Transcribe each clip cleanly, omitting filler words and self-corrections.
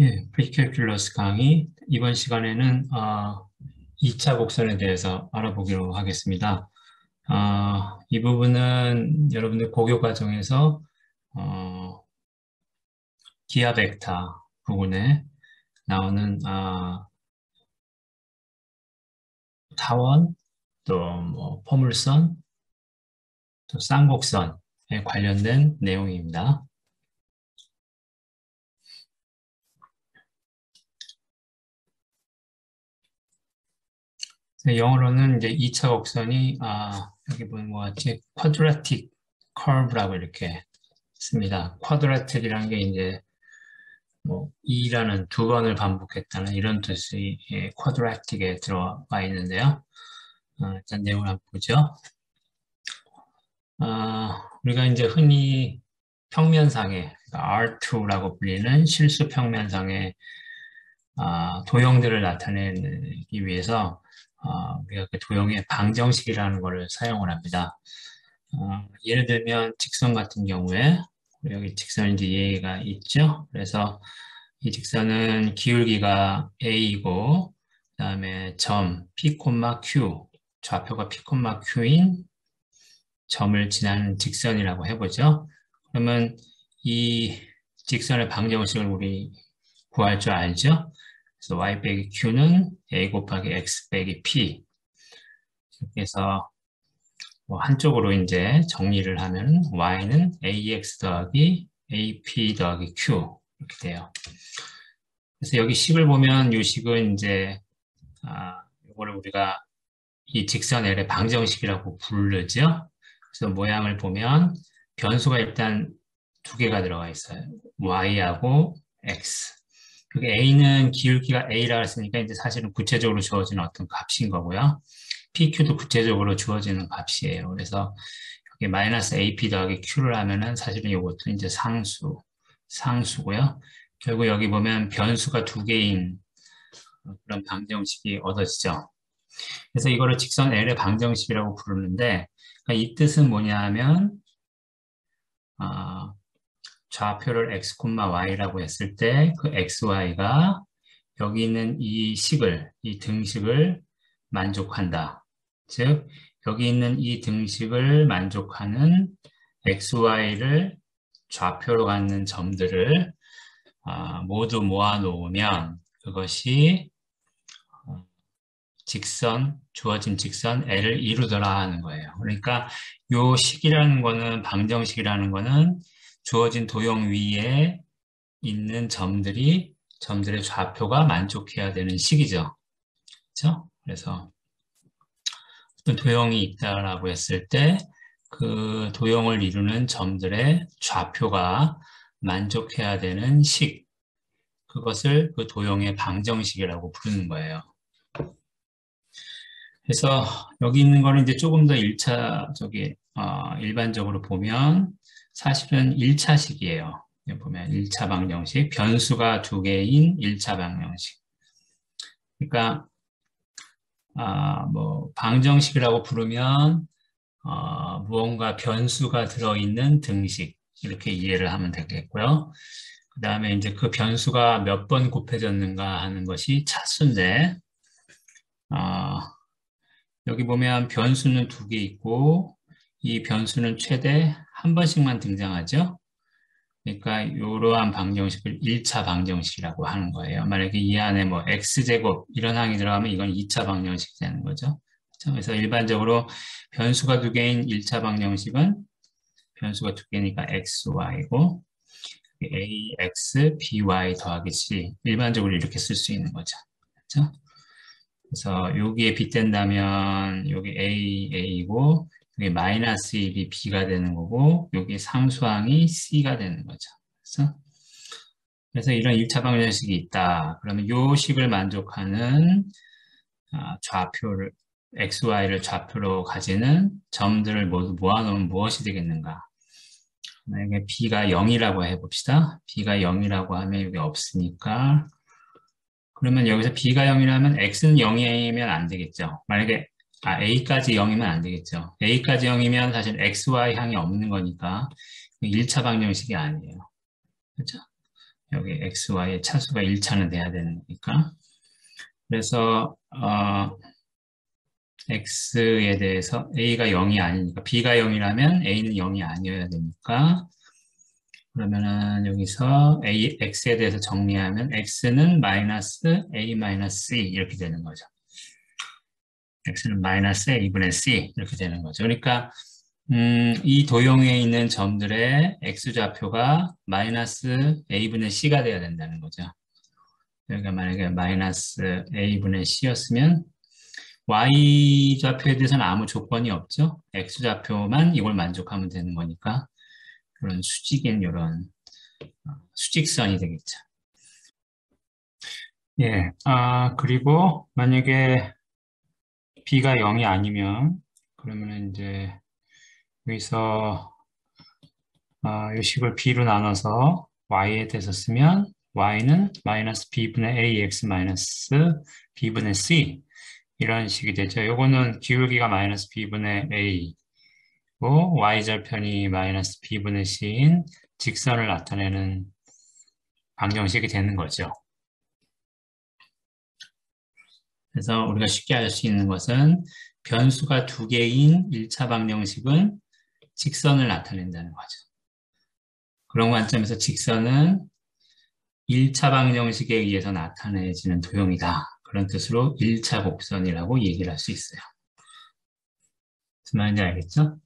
예, 프리캘큘러스 강의 이번 시간에는 2차 곡선에 대해서 알아보기로 하겠습니다. 이 부분은 여러분들 고교 과정에서 어, 기하 벡터 부분에 나오는 타원, 또 뭐 포물선, 또 쌍곡선에 관련된 내용입니다. 영어로는 이제 2차 곡선이 여기 보면 뭐 같이 quadratic curve라고 이렇게 씁니다. quadratic이라는 게 이제 뭐 2라는 두 번을 반복했다는 이런 뜻이 quadratic에 들어와 있는데요. 일단 내용을 한번 보죠. 우리가 이제 흔히 평면상에 그러니까 R2라고 불리는 실수 평면상에 도형들을 나타내기 위해서 우리가 그 도형의 방정식이라는 것을 사용을 합니다. 예를 들면 직선 같은 경우에 여기 직선인지 얘가 있죠. 그래서 이 직선은 기울기가 A이고 그 다음에 점 P, Q 좌표가 P, Q인 점을 지나는 직선이라고 해보죠. 그러면 이 직선의 방정식을 우리 구할 줄 알죠? 그래서 y 빼기 q는 a 곱하기 x 빼기 p. 그래서 뭐 한쪽으로 이제 정리를 하면 y는 ax 더하기 ap 더하기 q 이렇게 돼요. 그래서 여기 식을 보면 이 식은 이제 이거를 우리가 이 직선 L의 방정식이라고 부르죠. 그래서 모양을 보면 변수가 일단 두 개가 들어가 있어요. y하고 x. 그게 a는 기울기가 a라고 했으니까 이제 사실은 구체적으로 주어지는 어떤 값인 거고요. pq도 구체적으로 주어지는 값이에요. 그래서 여기 마이너스 ap 더하기 q를 하면은 사실은 이것도 이제 상수고요. 결국 여기 보면 변수가 두 개인 그런 방정식이 얻어지죠. 그래서 이거를 직선 L의 방정식이라고 부르는데 그러니까 이 뜻은 뭐냐 하면 좌표를 x, y라고 했을 때 그 x, y가 여기 있는 이 등식을 만족한다. 즉 여기 있는 이 등식을 만족하는 x, y를 좌표로 갖는 점들을 모두 모아놓으면 그것이 주어진 직선 L을 이루더라 하는 거예요. 그러니까 요 식이라는 거는, 방정식이라는 거는 주어진 도형 위에 있는 점들의 좌표가 만족해야 되는 식이죠. 그렇죠? 그래서 어떤 도형이 있다라고 했을 때 그 도형을 이루는 점들의 좌표가 만족해야 되는 식, 그것을 그 도형의 방정식이라고 부르는 거예요. 그래서 여기 있는 거는 이제 조금 더 일반적으로 보면 사실은 1차식이에요. 보면 1차 방정식, 변수가 두 개인 1차 방정식. 그러니까 뭐 방정식이라고 부르면 무언가 변수가 들어있는 등식 이렇게 이해를 하면 되겠고요. 그 다음에 이제 그 변수가 몇 번 곱해졌는가 하는 것이 차수인데 여기 보면 변수는 두 개 있고 이 변수는 최대 한 번씩만 등장하죠. 그러니까 이러한 방정식을 1차 방정식이라고 하는 거예요. 만약에 이 안에 뭐 x제곱 이런 항이 들어가면 이건 2차 방정식이 되는 거죠. 그래서 일반적으로 변수가 두 개인 1차 방정식은 변수가 두 개니까 x, y고 ax, by 더하기 c 일반적으로 이렇게 쓸 수 있는 거죠. 그렇죠? 그래서 여기에 빗댄다면 여기 a고 여기 마이너스 1이 b가 되는 거고 여기 상수항이 c가 되는 거죠. 그래서 이런 1차 방정식이 있다. 그러면 요 식을 만족하는 좌표를 x, y를 좌표로 가지는 점들을 모두 모아놓으면 무엇이 되겠는가? 만약에 b가 0이라고 해봅시다. b가 0이라고 하면 여기 없으니까 그러면 여기서 b가 0이라면 x는 0이면 안 되겠죠. 만약에 a까지 0이면 안 되겠죠. a까지 0이면 사실 x, y 향이 없는 거니까 1차 방정식이 아니에요. 그렇죠? 여기 x, y의 차수가 1차는 돼야 되는 거니까. 그래서 x에 대해서 a가 0이 아니니까 b가 0이라면 a는 0이 아니어야 되니까 그러면은 여기서 x에 대해서 정리하면 x는 마이너스 a 마이너스 c 이렇게 되는 거죠. x는 마이너스 a분의 c 이렇게 되는 거죠. 그러니까 이 도형에 있는 점들의 x좌표가 마이너스 a분의 c가 돼야 된다는 거죠. 그러니까 만약에 마이너스 a분의 c였으면 y좌표에 대해서는 아무 조건이 없죠. x좌표만 이걸 만족하면 되는 거니까 그런 수직인 이런 수직선이 되겠죠. 예, 그리고 만약에 b가 0이 아니면 그러면 이제 여기서 이 식을 b로 나눠서 y에 대해서 쓰면 y는 마이너스 b분의 ax 마이너스 b분의 c 이런 식이 되죠. 요거는 기울기가 마이너스 b분의 a고 y절편이 마이너스 b분의 c인 직선을 나타내는 방정식이 되는 거죠. 그래서 우리가 쉽게 알 수 있는 것은 변수가 두 개인 1차 방정식은 직선을 나타낸다는 거죠. 그런 관점에서 직선은 1차 방정식에 의해서 나타내지는 도형이다. 그런 뜻으로 1차 곡선이라고 얘기를 할 수 있어요. 무슨 말인지 알겠죠?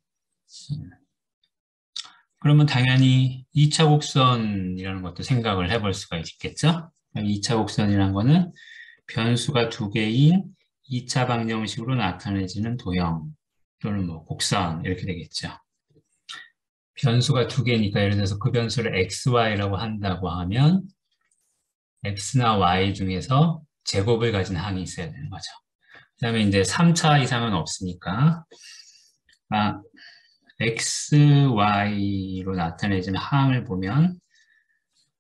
그러면 당연히 2차 곡선이라는 것도 생각을 해볼 수가 있겠죠? 2차 곡선이라는 거는 변수가 두 개인 2차 방정식으로 나타내지는 도형 또는 뭐 곡선 이렇게 되겠죠. 변수가 두 개니까 예를 들어서 그 변수를 x, y라고 한다고 하면 x나 y 중에서 제곱을 가진 항이 있어야 되는 거죠. 그 다음에 이제 3차 이상은 없으니까 x, y로 나타내지는 항을 보면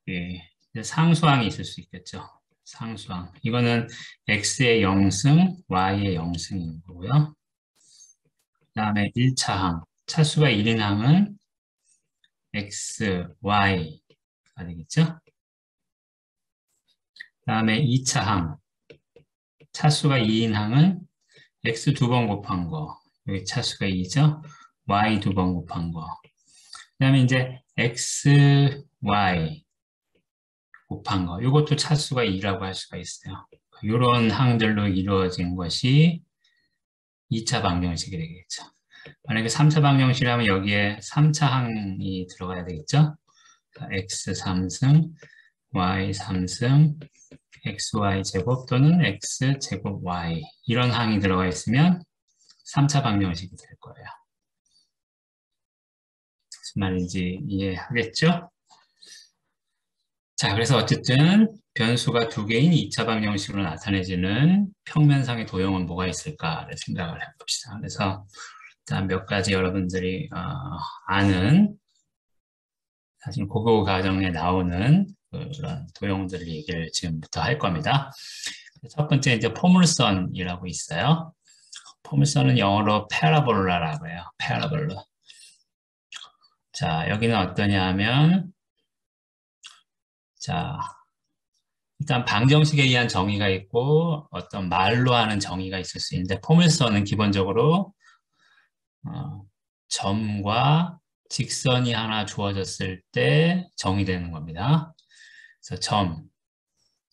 예, 상수항이 있을 수 있겠죠. 상수항. 이거는 x의 0승, y의 0승인 거고요. 그 다음에 1차항. 차수가 1인 항은 x, y가 되겠죠. 그 다음에 2차항. 차수가 2인 항은 x 두 번 곱한 거. 여기 차수가 2죠. y 두 번 곱한 거. 그 다음에 이제 x, y 곱한 거. 이것도 차수가 2라고 할 수가 있어요. 이런 항들로 이루어진 것이 2차 방정식이 되겠죠. 만약에 3차 방정식이라면 여기에 3차 항이 들어가야 되겠죠. x 3승, y 3승, xy 제곱 또는 x 제곱 y 이런 항이 들어가 있으면 3차 방정식이 될 거예요. 무슨 말인지 이해하겠죠? 자, 그래서 어쨌든 변수가 두 개인 2차 방정식으로 나타내지는 평면상의 도형은 뭐가 있을까를 생각을 해봅시다. 그래서 일단 몇 가지 여러분들이 아는 사실 고교 과정에 나오는 그런 도형들 얘기를 지금부터 할 겁니다. 첫 번째 이제 포물선이라고 있어요. 포물선은 영어로 parabol라라고 해요. parabola. 자, 여기는 어떠냐 하면 자, 일단 방정식에 의한 정의가 있고 어떤 말로 하는 정의가 있을 수 있는데 포물선은 기본적으로 점과 직선이 하나 주어졌을 때 정의되는 겁니다. 그래서 점,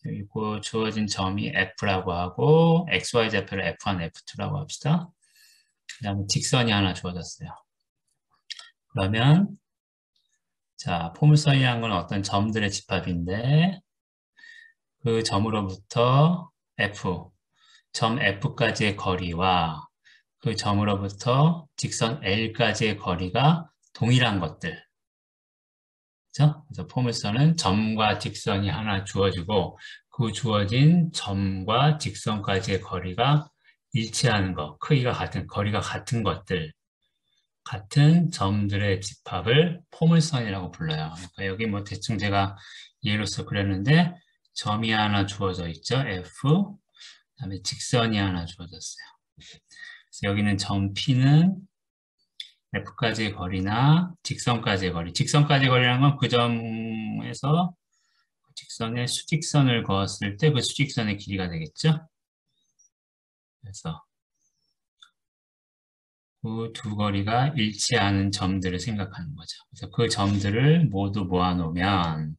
그리고 주어진 점이 F라고 하고 XY 좌표를 F1, F2라고 합시다. 그 다음에 직선이 하나 주어졌어요. 그러면 자, 포물선이라는 건 어떤 점들의 집합인데 그 점으로부터 F, 점 F까지의 거리와 그 점으로부터 직선 L까지의 거리가 동일한 것들. 그렇죠? 그래서 포물선은 점과 직선이 하나 주어지고 그 주어진 점과 직선까지의 거리가 일치하는 것, 크기가 같은, 거리가 같은 것들, 같은 점들의 집합을 포물선이라고 불러요. 그러니까 여기 뭐 대충 제가 예로서 그렸는데 점이 하나 주어져 있죠. F, 그다음에 직선이 하나 주어졌어요. 그래서 여기는 점 P는 F까지의 거리나 직선까지의 거리. 직선까지의 거리라는 건 그 점에서 직선에 수직선을 그었을 때 그 수직선의 길이가 되겠죠? 그래서 그 두 거리가 일치하는 점들을 생각하는 거죠. 그래서 그 점들을 모두 모아놓으면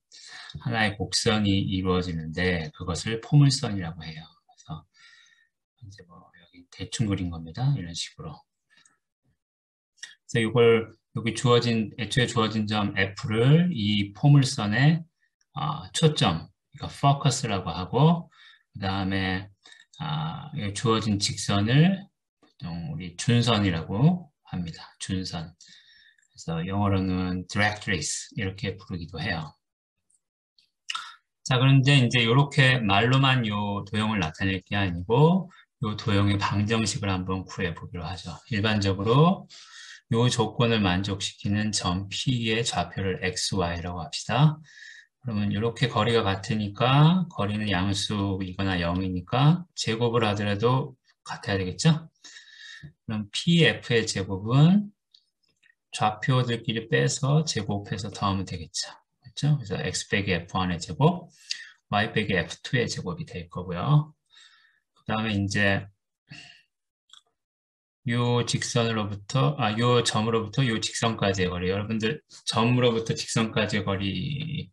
하나의 곡선이 이루어지는데 그것을 포물선이라고 해요. 그래서 이제 뭐 여기 대충 그린 겁니다. 이런 식으로. 그래서 이걸 여기 애초에 주어진 점 F를 이 포물선의 초점, 그러니까 focus라고 하고, 그 다음에 주어진 직선을 보통 우리 준선이라고 합니다. 준선. 그래서 영어로는 directrix 이렇게 부르기도 해요. 자, 그런데 이제 이렇게 말로만 요 도형을 나타낼 게 아니고 요 도형의 방정식을 한번 구해 보기로 하죠. 일반적으로 요 조건을 만족시키는 점 P의 좌표를 XY라고 합시다. 그러면 이렇게 거리가 같으니까 거리는 양수이거나 0이니까 제곱을 하더라도 같아야 되겠죠? 그럼 PF의 제곱은 좌표들끼리 빼서 제곱해서 더하면 되겠죠. 그렇죠? 그래서 X 빼기 F1의 제곱, Y 빼기 F2의 제곱이 될 거고요. 그 다음에 이제 요 직선으로부터, 요 점으로부터 요 직선까지의 거리. 여러분들 점으로부터 직선까지의 거리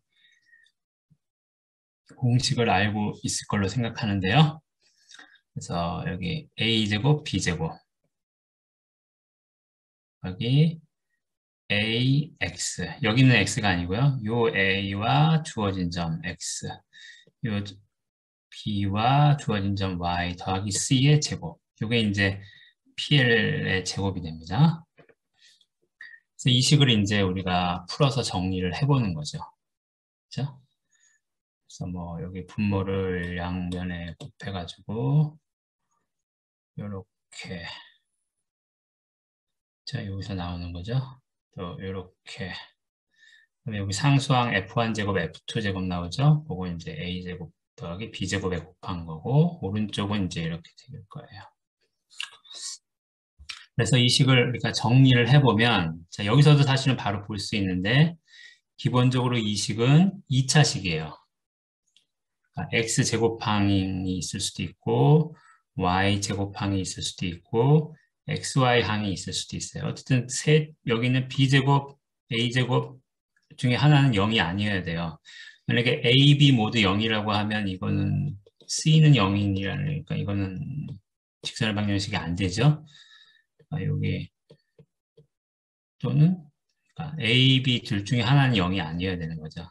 공식을 알고 있을 걸로 생각하는데요. 그래서 여기 A제곱, B제곱. 여기 AX. 여기는 X가 아니고요. 요 A와 주어진 점 X. 요 B와 주어진 점 Y 더하기 C의 제곱. 요게 이제 PL의 제곱이 됩니다. 그래서 이 식을 이제 우리가 풀어서 정리를 해보는 거죠. 그렇죠? 그래서 뭐 여기 분모를 양면에 곱해가지고 요렇게 자 여기서 나오는 거죠. 또 요렇게 그다음에 여기 상수항 F1제곱 F2제곱 나오죠. 그거 이제 A제곱 더하기 B제곱에 곱한 거고 오른쪽은 이제 이렇게 될 거예요. 그래서 이 식을 우리가 정리를 해보면 자 여기서도 사실은 바로 볼 수 있는데 기본적으로 이 식은 2차식이에요. 그러니까 X제곱항이 있을 수도 있고 Y제곱항이 있을 수도 있고 XY항이 있을 수도 있어요. 어쨌든 여기는 B제곱, A제곱 중에 하나는 0이 아니어야 돼요. 만약에 A, B 모두 0이라고 하면 이거는 C는 0이라니까 이거는 직선의 방정식이 안 되죠. 여기 또는 A, B 둘 중에 하나는 0이 아니어야 되는 거죠.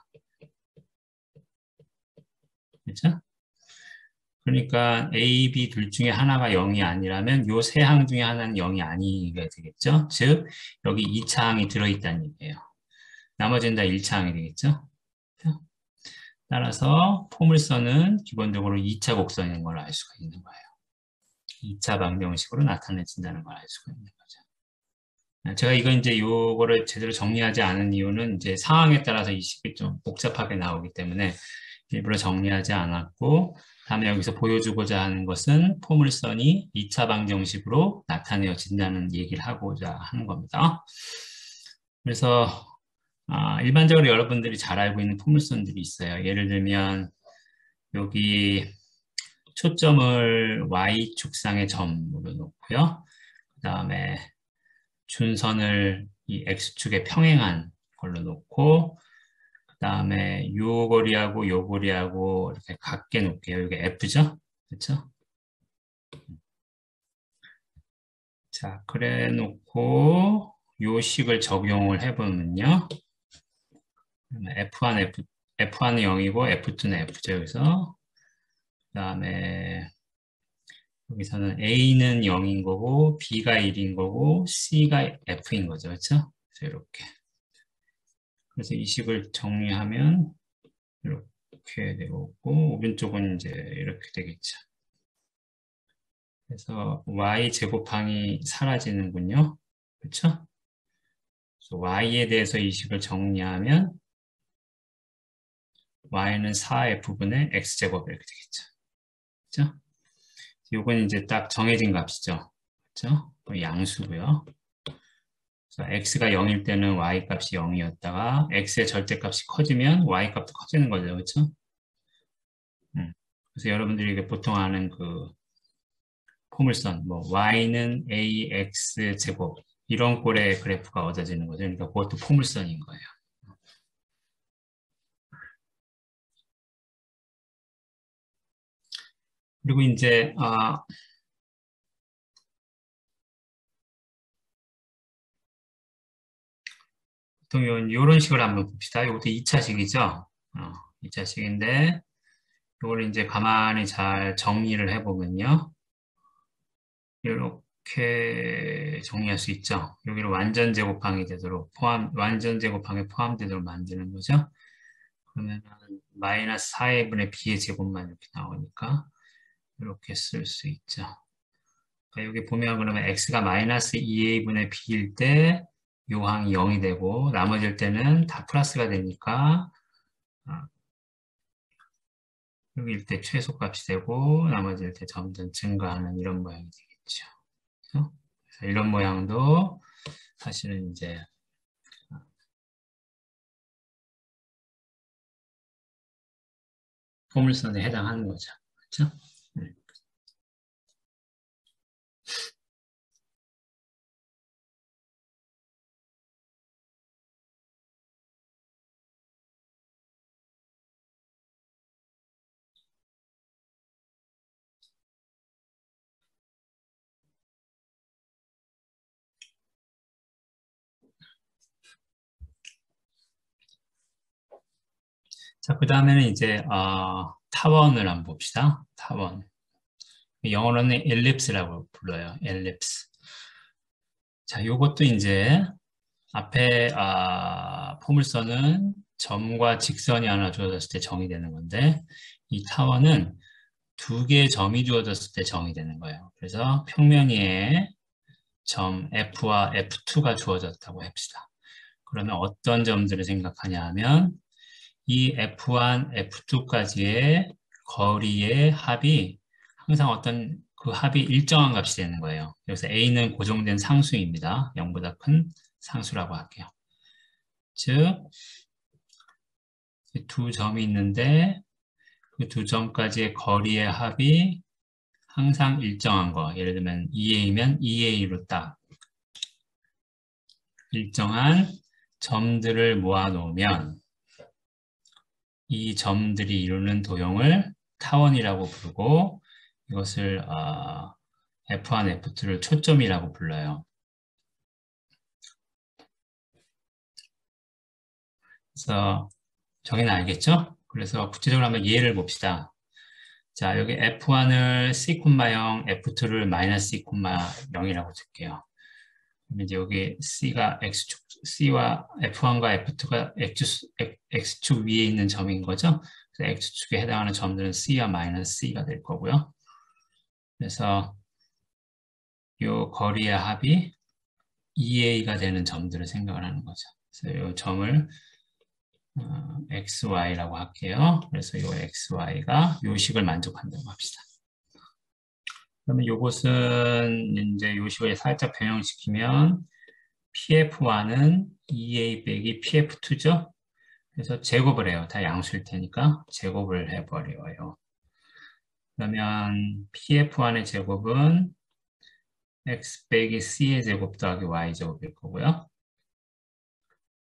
그렇죠? 그러니까 A, B 둘 중에 하나가 0이 아니라면 요 세 항 중에 하나는 0이 아니게 되겠죠. 즉 여기 2차 항이 들어있다는 얘기예요. 나머지는 다 1차 항이 되겠죠. 따라서 포물선은 기본적으로 2차 곡선인 걸 알 수가 있는 거예요. 2차 방정식으로 나타내진다는 걸 알 수가 있는 거죠. 제가 이거 이제 요거를 제대로 정리하지 않은 이유는 이제 상황에 따라서 이 식이 좀 복잡하게 나오기 때문에 일부러 정리하지 않았고 다음에 여기서 보여주고자 하는 것은 포물선이 2차 방정식으로 나타내어진다는 얘기를 하고자 하는 겁니다. 그래서 일반적으로 여러분들이 잘 알고 있는 포물선들이 있어요. 예를 들면 여기 초점을 Y축상의 점으로 놓고요. 그 다음에 준선을 이 X축에 평행한 걸로 놓고 그 다음에 요 거리하고 요 거리하고 이렇게 같게 놓을게요. 이게 F죠? 그렇죠? 자, 그래 놓고 요 식을 적용을 해보면요. F1은 0이고 F2는 F죠. 여기서 그 다음에 여기서는 A는 0인 거고 B가 1인 거고 C가 F인 거죠. 그렇죠? 그래서 이렇게 그래서 이 식을 정리하면 이렇게 되고 오른쪽은 이제 이렇게 되겠죠. 그래서 Y 제곱항이 사라지는군요. 그렇죠? 그래서 Y에 대해서 이 식을 정리하면 Y는 4F분의 X제곱 이렇게 되겠죠. 그렇죠? 요건 이제 딱 정해진 값이죠. 그렇죠? 양수고요. 그래서 x가 0일 때는 y 값이 0이었다가 x의 절대값이 커지면 y 값도 커지는 거죠. 그렇죠? 그래서 여러분들이 이게 보통 아는 그 포물선, 뭐 y는 ax 제곱 이런 꼴의 그래프가 얻어지는 거죠. 그러니까 그것도 포물선인 거예요. 그리고 이제 보통 이런 식으로 한번 봅시다. 이것도 2차식이죠. 2차식인데 이걸 이제 가만히 잘 정리를 해보면요. 이렇게 정리할 수 있죠. 여기를 완전 제곱항이 되도록 완전 제곱항에 포함되도록 만드는 거죠. 그러면 마이너스 4분의 b의 제곱만 이렇게 나오니까 이렇게 쓸 수 있죠. 그러니까 여기 보면 그러면 x가 마이너스 2a분의 b일 때 요 항이 0이 되고 나머지일 때는 다 플러스가 되니까 여기일 때 최소값이 되고 나머지일 때 점점 증가하는 이런 모양이 되겠죠. 그래서 이런 모양도 사실은 이제 포물선에 해당하는 거죠. 그렇죠? 자, 그 다음에는 이제 타원을 한번 봅시다. 타원. 영어로는 엘립스라고 불러요. 엘립스. 자, 요것도 이제 앞에 포물선은 점과 직선이 하나 주어졌을 때 정의 되는 건데 이 타원은 두 개의 점이 주어졌을 때 정의 되는 거예요. 그래서 평면 위에 점 F와 F2가 주어졌다고 합시다. 그러면 어떤 점들을 생각하냐 하면 이 F1, F2까지의 거리의 합이 항상 어떤 그 합이 일정한 값이 되는 거예요. 그래서 A는 고정된 상수입니다. 0보다 큰 상수라고 할게요. 즉, 두 점이 있는데 그 두 점까지의 거리의 합이 항상 일정한 거. 예를 들면 2A면 2A로 딱 일정한 점들을 모아놓으면 이 점들이 이루는 도형을 타원이라고 부르고 이것을 F1, F2를 초점이라고 불러요. 그래서 정의는 알겠죠? 그래서 구체적으로 한번 예를 봅시다. 자, 여기 F1을 C,0, F2를 마이너스 C,0이라고 줄게요. 그럼 이제 여기 C가 X축, C와 F1과 F2가 X축 위에 있는 점인 거죠? 그래서 X축에 해당하는 점들은 C와 마이너스 C가 될 거고요. 그래서 이 거리의 합이 2A가 되는 점들을 생각을 하는 거죠. 그래서 이 점을 XY라고 할게요. 그래서 이 XY가 이 식을 만족한다고 합시다. 그러면 이것은 이제 이 식을 살짝 변형시키면 PF1은 2A 빼기 PF2죠? 그래서 제곱을 해요. 다 양수일 테니까 제곱을 해버려요. 그러면 PF1의 제곱은 X 빼기 C의 제곱 더하기 Y 제곱일 거고요.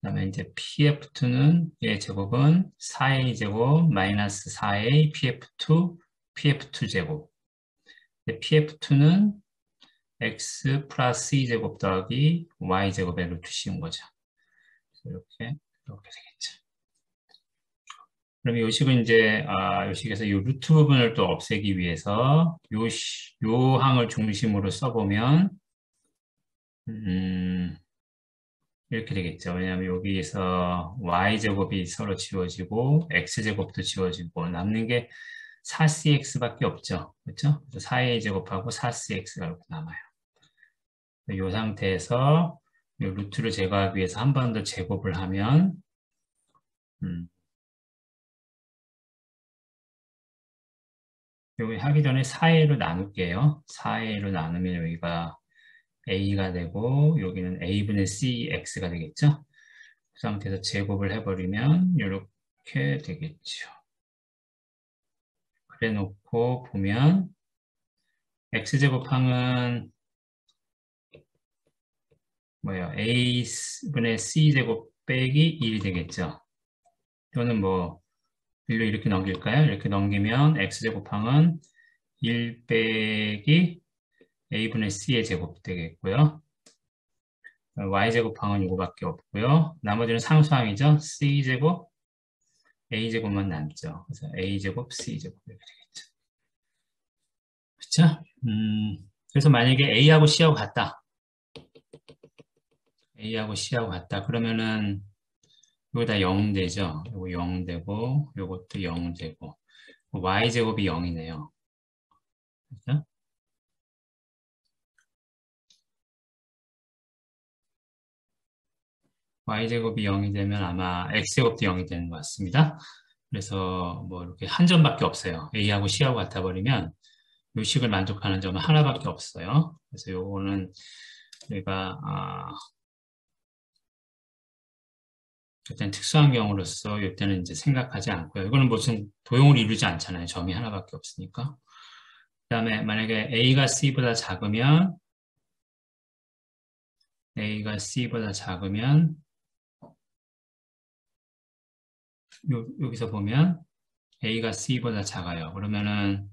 그 다음에 이제 PF2는 얘 제곱은 4A 제곱 마이너스 4A PF2 제곱. PF2는 X 플러스 C 제곱 더하기 Y 제곱에 루트 씌운 거죠. 이렇게 되겠죠. 그럼 요 식은 이제 요 식에서 요 루트 부분을 또 없애기 위해서 요 항을 중심으로 써보면 이렇게 되겠죠. 왜냐하면 여기에서 y제곱이 서로 지워지고 x제곱도 지워지고 남는 게 4cx밖에 없죠. 그렇죠? 4a제곱하고 4cx가 이렇게 남아요. 이 상태에서 이 루트를 제거하기 위해서 한 번 더 제곱을 하면 여기 하기 전에 4a로 나눌게요. 4a로 나누면 여기가 a가 되고 여기는 a분의 cx가 되겠죠. 그 상태에서 제곱을 해버리면 이렇게 되겠죠. 그래 놓고 보면 x제곱항은 뭐예요? a분의 c제곱 빼기 1이 되겠죠. 이거는 뭐 1로 이렇게 넘길까요? 이렇게 넘기면 x제곱항은 1 빼기 a분의 c의 제곱 되겠고요. y제곱항은 이거밖에 없고요. 나머지는 상수항이죠. c제곱, a제곱만 남죠. 그래서 a제곱, c제곱 이렇게 되겠죠. 그렇죠? 그래서 만약에 a하고 c하고 같다. a하고 c하고 같다. 그러면은 이거 다 0 되죠. 이거 0 되고 이것도 0 되고 y제곱이 0이네요. 그렇죠? y제곱이 0이 되면 아마 x제곱도 0이 되는 것 같습니다. 그래서 뭐 이렇게 한 점밖에 없어요. a하고 c하고 같아버리면 요 식을 만족하는 점은 하나밖에 없어요. 그래서 요거는 우리가 일단 특수한 경우로서 이때는 이제 생각하지 않고요. 이거는 무슨 도형을 이루지 않잖아요. 점이 하나밖에 없으니까. 그 다음에 만약에 a가 c보다 작으면 여기서 보면 a가 c보다 작아요. 그러면은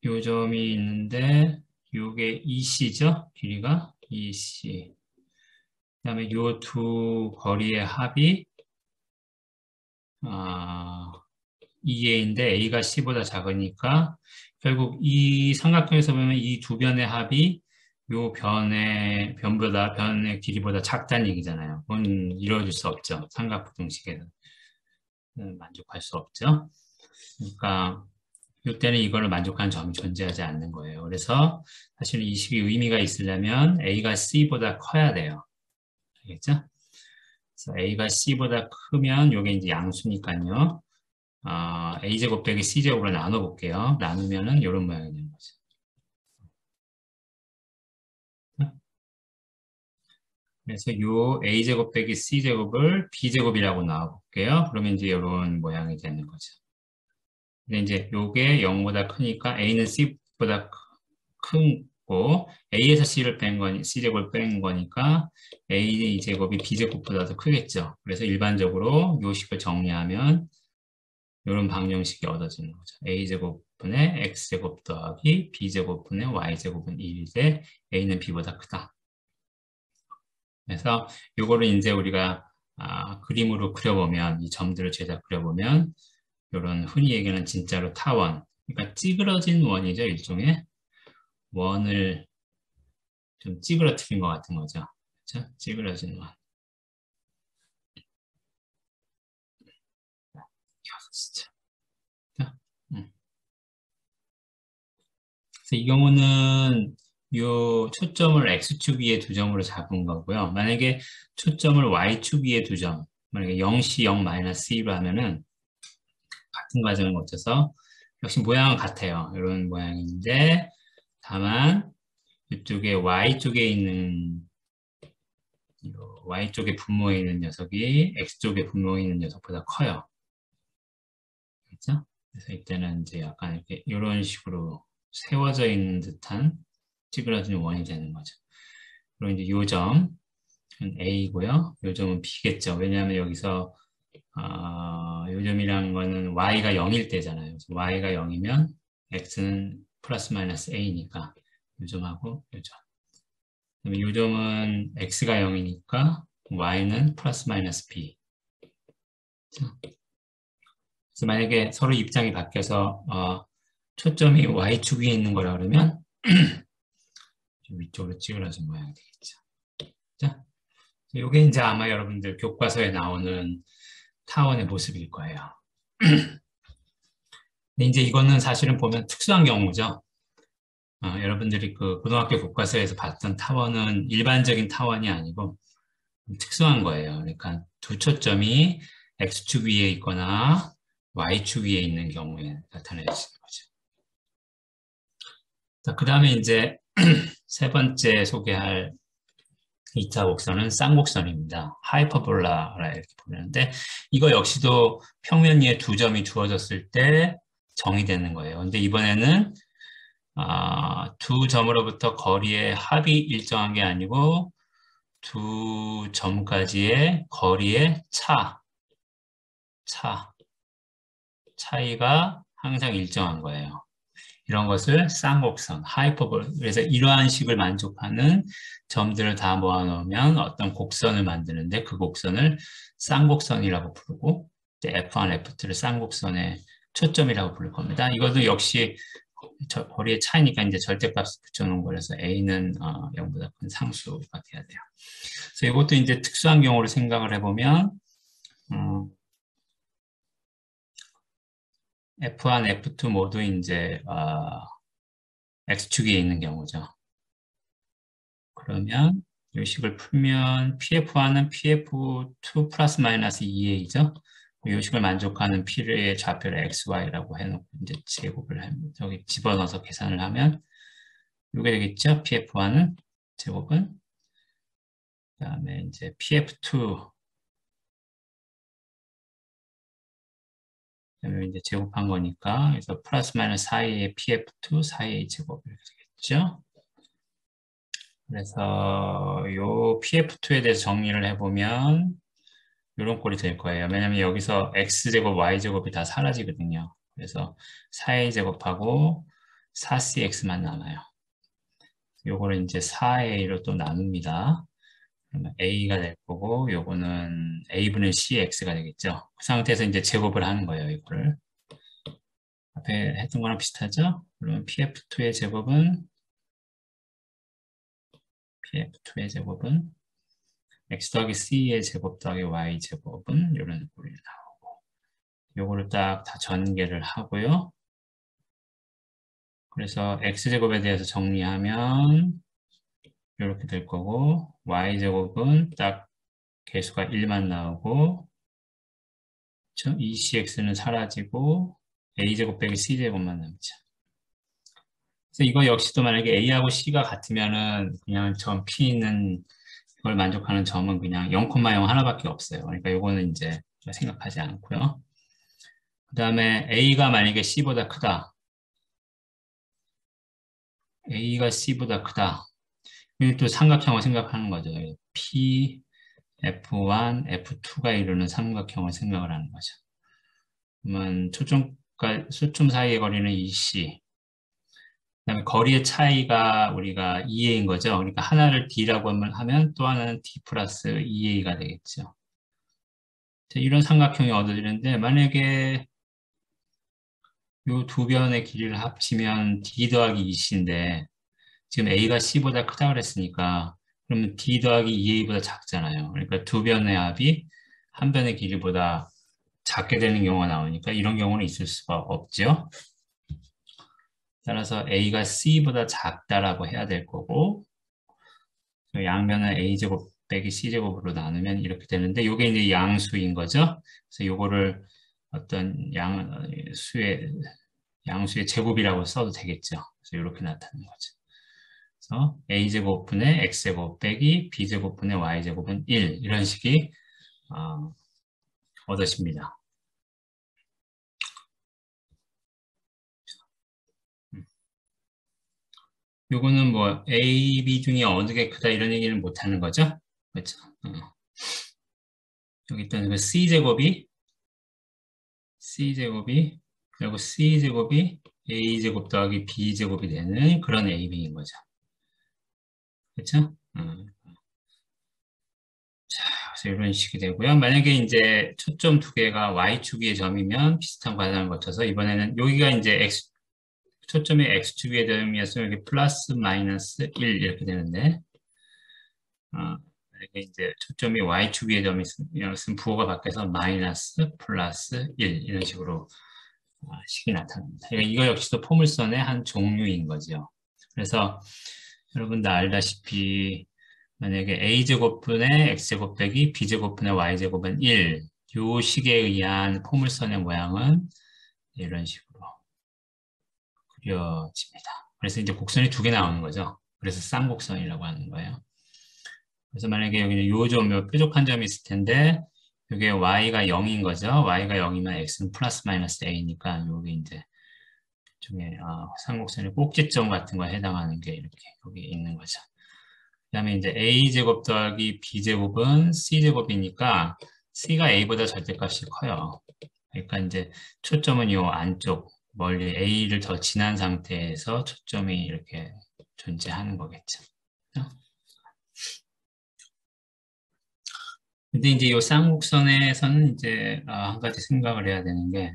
요 점이 있는데 요게 EC죠? 길이가 EC. 그 다음에 요 두 거리의 합이 2a인데 a가 c보다 작으니까 결국 이 삼각형에서 보면 이 두 변의 합이 요 변의 길이보다 작다는 얘기잖아요. 그건 이루어질 수 없죠. 삼각부등식에는 만족할 수 없죠. 그러니까 이때는 이거를 만족하는 점이 존재하지 않는 거예요. 그래서 사실 이 식이 의미가 있으려면 a가 c보다 커야 돼요. 알겠죠? 그래서 a가 c보다 크면 이게 이제 양수니까요. a제곱 빼기 c제곱으로 나눠볼게요. 나누면은 이런 모양이 되는 거죠. 그래서 요 a제곱 빼기 c제곱을 b제곱이라고 나와볼게요. 그러면 이제 이런 모양이 되는 거죠. 근데 이제 요게 0보다 크니까 a는 c보다 크고 a에서 c를 뺀 거니 c제곱을 뺀 거니까 a제곱이 b제곱보다 더 크겠죠. 그래서 일반적으로 요 식을 정리하면 이런 방정식이 얻어지는 거죠. a제곱분의 x제곱 더하기 b제곱분의 y제곱은 1대 a는 b보다 크다. 그래서 이거를 이제 우리가 그림으로 그려보면 이 점들을 제작 그려보면 이런 흔히 얘기하는 진짜로 타원, 그러니까 찌그러진 원이죠. 일종의 원을 좀 찌그러뜨린 것 같은 거죠. 그렇죠? 찌그러진 원. 진짜. 그래서 이 경우는 요 초점을 x축 위에 두 점으로 잡은 거고요. 만약에 초점을 y축 위에 두 점, 만약에 0C, 0 -C로 하면은 같은 과정을 거쳐서 역시 모양은 같아요. 이런 모양인데 다만 이쪽에 y쪽에 있는 y쪽에 분모에 있는 녀석이 x쪽에 분모에 있는 녀석보다 커요. 그렇죠? 그래서 이때는 이제 약간 이렇게 이런 식으로 세워져 있는 듯한 찌그러진 원이 되는 거죠. 그리고 이제 요 점은 A고요. 요 점은 B겠죠. 왜냐하면 여기서 요 점이라는 거는 Y가 0일 때잖아요. 그래서 Y가 0이면 X는 플러스 마이너스 A니까 요 점하고 요 점. 그다음에 요 점은 X가 0이니까 Y는 플러스 마이너스 B. 그래서 만약에 서로 입장이 바뀌어서 초점이 Y축 위에 있는 거라 그러면 위쪽으로 찌그러진 모양이 되겠죠. 자, 이게 이제 아마 여러분들 교과서에 나오는 타원의 모습일 거예요. 근데 이제 이거는 사실은 보면 특수한 경우죠. 여러분들이 그 고등학교 교과서에서 봤던 타원은 일반적인 타원이 아니고 특수한 거예요. 그러니까 두 초점이 X축 위에 있거나 Y축 위에 있는 경우에 나타내지는 거죠. 자, 그 다음에 이제 세 번째 소개할 2차 곡선은 쌍곡선입니다. 하이퍼볼라 이렇게 부르는데 이거 역시도 평면 위에 두 점이 주어졌을 때 정의되는 거예요. 근데 이번에는 두 점으로부터 거리의 합이 일정한 게 아니고 두 점까지의 거리의 차이가 항상 일정한 거예요. 이런 것을 쌍곡선, 하이퍼볼, 그래서 이러한 식을 만족하는 점들을 다 모아놓으면 어떤 곡선을 만드는데 그 곡선을 쌍곡선이라고 부르고 F1, F2를 쌍곡선의 초점이라고 부를 겁니다. 이것도 역시 거리의 차이니까 이제 절대값을 붙여놓은 거라서 A는 0보다 큰 상수가 돼야 돼요. 그래서 이것도 이제 특수한 경우를 생각을 해보면 F1, F2 모두 이제 X축에 있는 경우죠. 그러면 이 식을 풀면 PF1은 PF2 플러스 마이너스 2A죠. 이 식을 만족하는 P의 좌표를 XY라고 해놓고 이제 제곱을 여기 집어넣어서 계산을 하면 이게 되겠죠. PF1은 제곱은 그다음에 이제 PF2 그다음에 이제 제곱한 거니까 그래서 플러스 마이너스 4A의 PF2 4A 제곱 이렇게 되겠죠. 그래서 요 PF2에 대해서 정리를 해보면 이런 꼴이 될 거예요. 왜냐면 여기서 X제곱, Y제곱이 다 사라지거든요. 그래서 4A제곱하고 4CX만 남아요. 요거를 이제 4A로 또 나눕니다. 그러면 A가 될 거고 요거는 A분의 CX가 되겠죠. 그 상태에서 이제 제곱을 하는 거예요. 이거를. 앞에 했던 거랑 비슷하죠? 그러면 PF2의 제곱은 X 더하기 C의 제곱 더하기 Y 제곱은 이런 꼴이 나오고 요거를 딱 다 전개를 하고요. 그래서 X제곱에 대해서 정리하면 이렇게 될 거고 Y제곱은 딱 개수가 1만 나오고 2CX는 사라지고 A제곱 빼기 C제곱만 남죠. 그래서 이거 역시도 만약에 A하고 C가 같으면은 그냥 점 P는 이걸 만족하는 점은 그냥 0,0 하나밖에 없어요. 그러니까 요거는 이제 생각하지 않고요. 그 다음에 A가 만약에 C보다 크다. A가 C보다 크다. 이게 또 삼각형을 생각하는 거죠. P, F1, F2가 이루는 삼각형을 생각을 하는 거죠. 그러면 초점 사이의 거리는 EC. 그다음에 거리의 차이가 우리가 2A인 거죠. 그러니까 하나를 D라고 하면 또 하나는 D 플러스 2A가 되겠죠. 이런 삼각형이 얻어지는데 만약에 이 두 변의 길이를 합치면 D 더하기 EC인데 지금 A가 C보다 크다고 그랬으니까 그러면 D 더하기 2A보다 작잖아요. 그러니까 두 변의 합이 한 변의 길이보다 작게 되는 경우가 나오니까 이런 경우는 있을 수가 없죠. 따라서 A가 C보다 작다라고 해야 될 거고 양면은 A제곱 빼기 C제곱으로 나누면 이렇게 되는데 이게 이제 양수인 거죠. 그래서 요거를 어떤 양수의 제곱이라고 써도 되겠죠. 그래서 이렇게 나타나는 거죠. 그래서 A제곱분의 X제곱 빼기 B제곱분의 Y제곱은 1 이런 식이 얻어집니다. 요거는 뭐 A, B 중에 어느 게 크다 이런 얘기는 못 하는 거죠. 그렇죠. 여기 있던 그 C제곱이 그리고 C제곱이 A제곱 더하기 B제곱이 되는 그런 AB인 거죠. 그렇죠? 자, 그래서 이런 식이 되고요. 만약에 이제 초점 두 개가 Y축 위의 점이면 비슷한 과정을 거쳐서 이번에는 여기가 이제 초점이 X축 위의 점이었으면 여기 플러스 마이너스 1 이렇게 되는데 만약에 이제 초점이 Y축 위의 점이었으면 부호가 바뀌어서 마이너스 플러스 1 이런 식으로 식이 나타납니다. 이거 역시도 포물선의 한 종류인 거죠. 그래서 여러분들 알다시피 만약에 A제곱분의 X제곱 빼기 B제곱분의 Y제곱은 1, 이 식에 의한 포물선의 모양은 이런 식으로 그려집니다. 그래서 이제 곡선이 두 개 나오는 거죠. 그래서 쌍곡선이라고 하는 거예요. 그래서 만약에 여기는 요 뾰족한 점이 있을 텐데 이게 Y가 0인 거죠. Y가 0이면 X는 플러스 마이너스 A니까 여기 이제 중에 삼곡선의 꼭지점 같은 거에 해당하는 게 이렇게 여기 있는 거죠. 그다음에 이제 a제곱 더하기 b제곱은 c제곱이니까 c가 a보다 절대값이 커요. 그러니까 이제 초점은 이 안쪽 멀리 a를 더 지난 상태에서 초점이 이렇게 존재하는 거겠죠. 근데 이제 이 쌍곡선에서는 이제 한 가지 생각을 해야 되는 게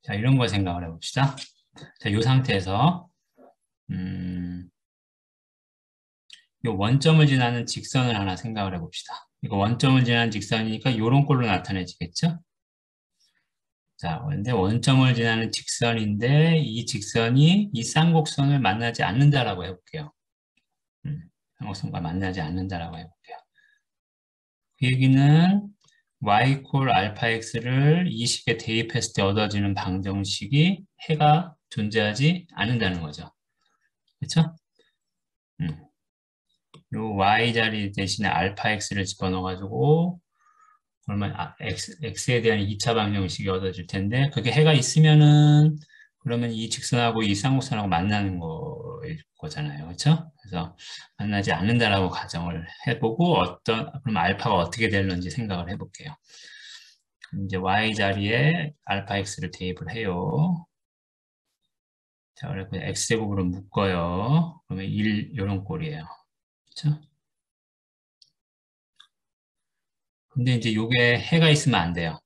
자, 이런 걸 생각을 해봅시다. 자, 이 상태에서 이 원점을 지나는 직선을 하나 생각을 해봅시다. 이거 원점을 지나는 직선이니까 이런 꼴로 나타내지겠죠? 자, 근데 원점을 지나는 직선인데 이 직선이 이 쌍곡선을 만나지 않는다라고 해볼게요. 쌍곡선과 만나지 않는다라고 해볼게요. 그 얘기는 y 콜 알파 x를 이 식에 대입했을 때 얻어지는 방정식이 해가 존재하지 않는다는 거죠. 그렇죠? 요 y 자리 대신에 알파 x를 집어넣어가지고 그러면 x에 대한 2차 방정식이 얻어질 텐데 그게 해가 있으면은 그러면 이 직선하고 이 쌍곡선하고 만나는 거잖아요. 그렇죠? 그래서 만나지 않는다라고 가정을 해보고 그럼 알파가 어떻게 될런지 생각을 해볼게요. 이제 y 자리에 알파 x를 대입을 해요. 자, 그래서 x제곱으로 묶어요. 그러면 1 이런 꼴이에요. 그렇죠? 근데 이제 요게 해가 있으면 안 돼요.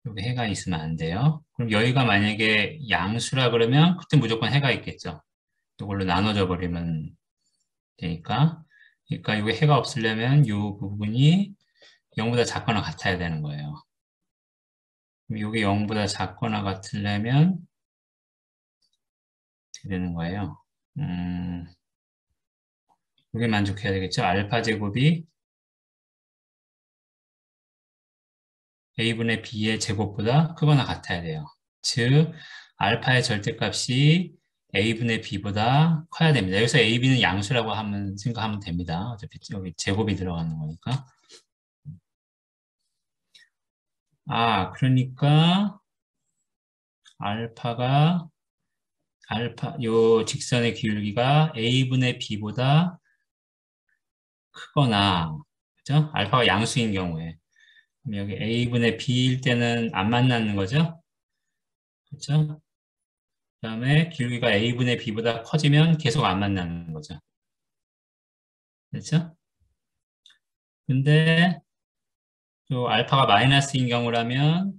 요게 해가 있으면 안 돼요. 그럼 여기가 만약에 양수라 그러면 그때 무조건 해가 있겠죠. 이걸로 나눠져 버리면 되니까. 그러니까 요게 해가 없으려면 요 부분이 0보다 작거나 같아야 되는 거예요. 그럼 요게 0보다 작거나 같으려면 어떻게 되는 거예요? 요게 만족해야 되겠죠. 알파 제곱이 a분의 b의 제곱보다 크거나 같아야 돼요. 즉 알파의 절대값이 a분의 b보다 커야 됩니다. 여기서 a, b는 양수라고 생각하면 됩니다. 어차피 여기 제곱이 들어가는 거니까. 그러니까 요 직선의 기울기가 a분의 b보다 크거나, 그죠? 알파가 양수인 경우에. 그럼 여기 a분의 b일 때는 안 만나는 거죠? 그렇죠? 그 다음에 기울기가 a분의 b보다 커지면 계속 안 만나는 거죠. 그렇죠? 근데 또 알파가 마이너스인 경우라면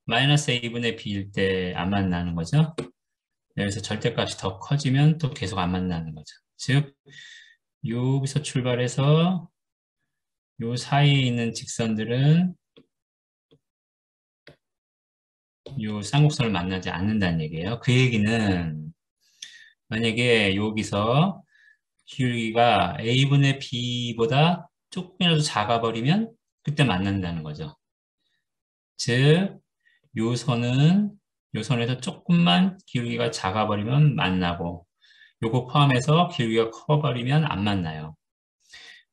마이너스 a분의 b일 때 안 만나는 거죠. 여기서 절대값이 더 커지면 또 계속 안 만나는 거죠. 즉 여기서 출발해서 요 사이에 있는 직선들은 요 쌍곡선을 만나지 않는다는 얘기예요. 그 얘기는 만약에 여기서 기울기가 a분의 b보다 조금이라도 작아버리면 그때 만난다는 거죠. 즉, 요 선에서 조금만 기울기가 작아버리면 만나고 요거 포함해서 기울기가 커버리면 안 만나요.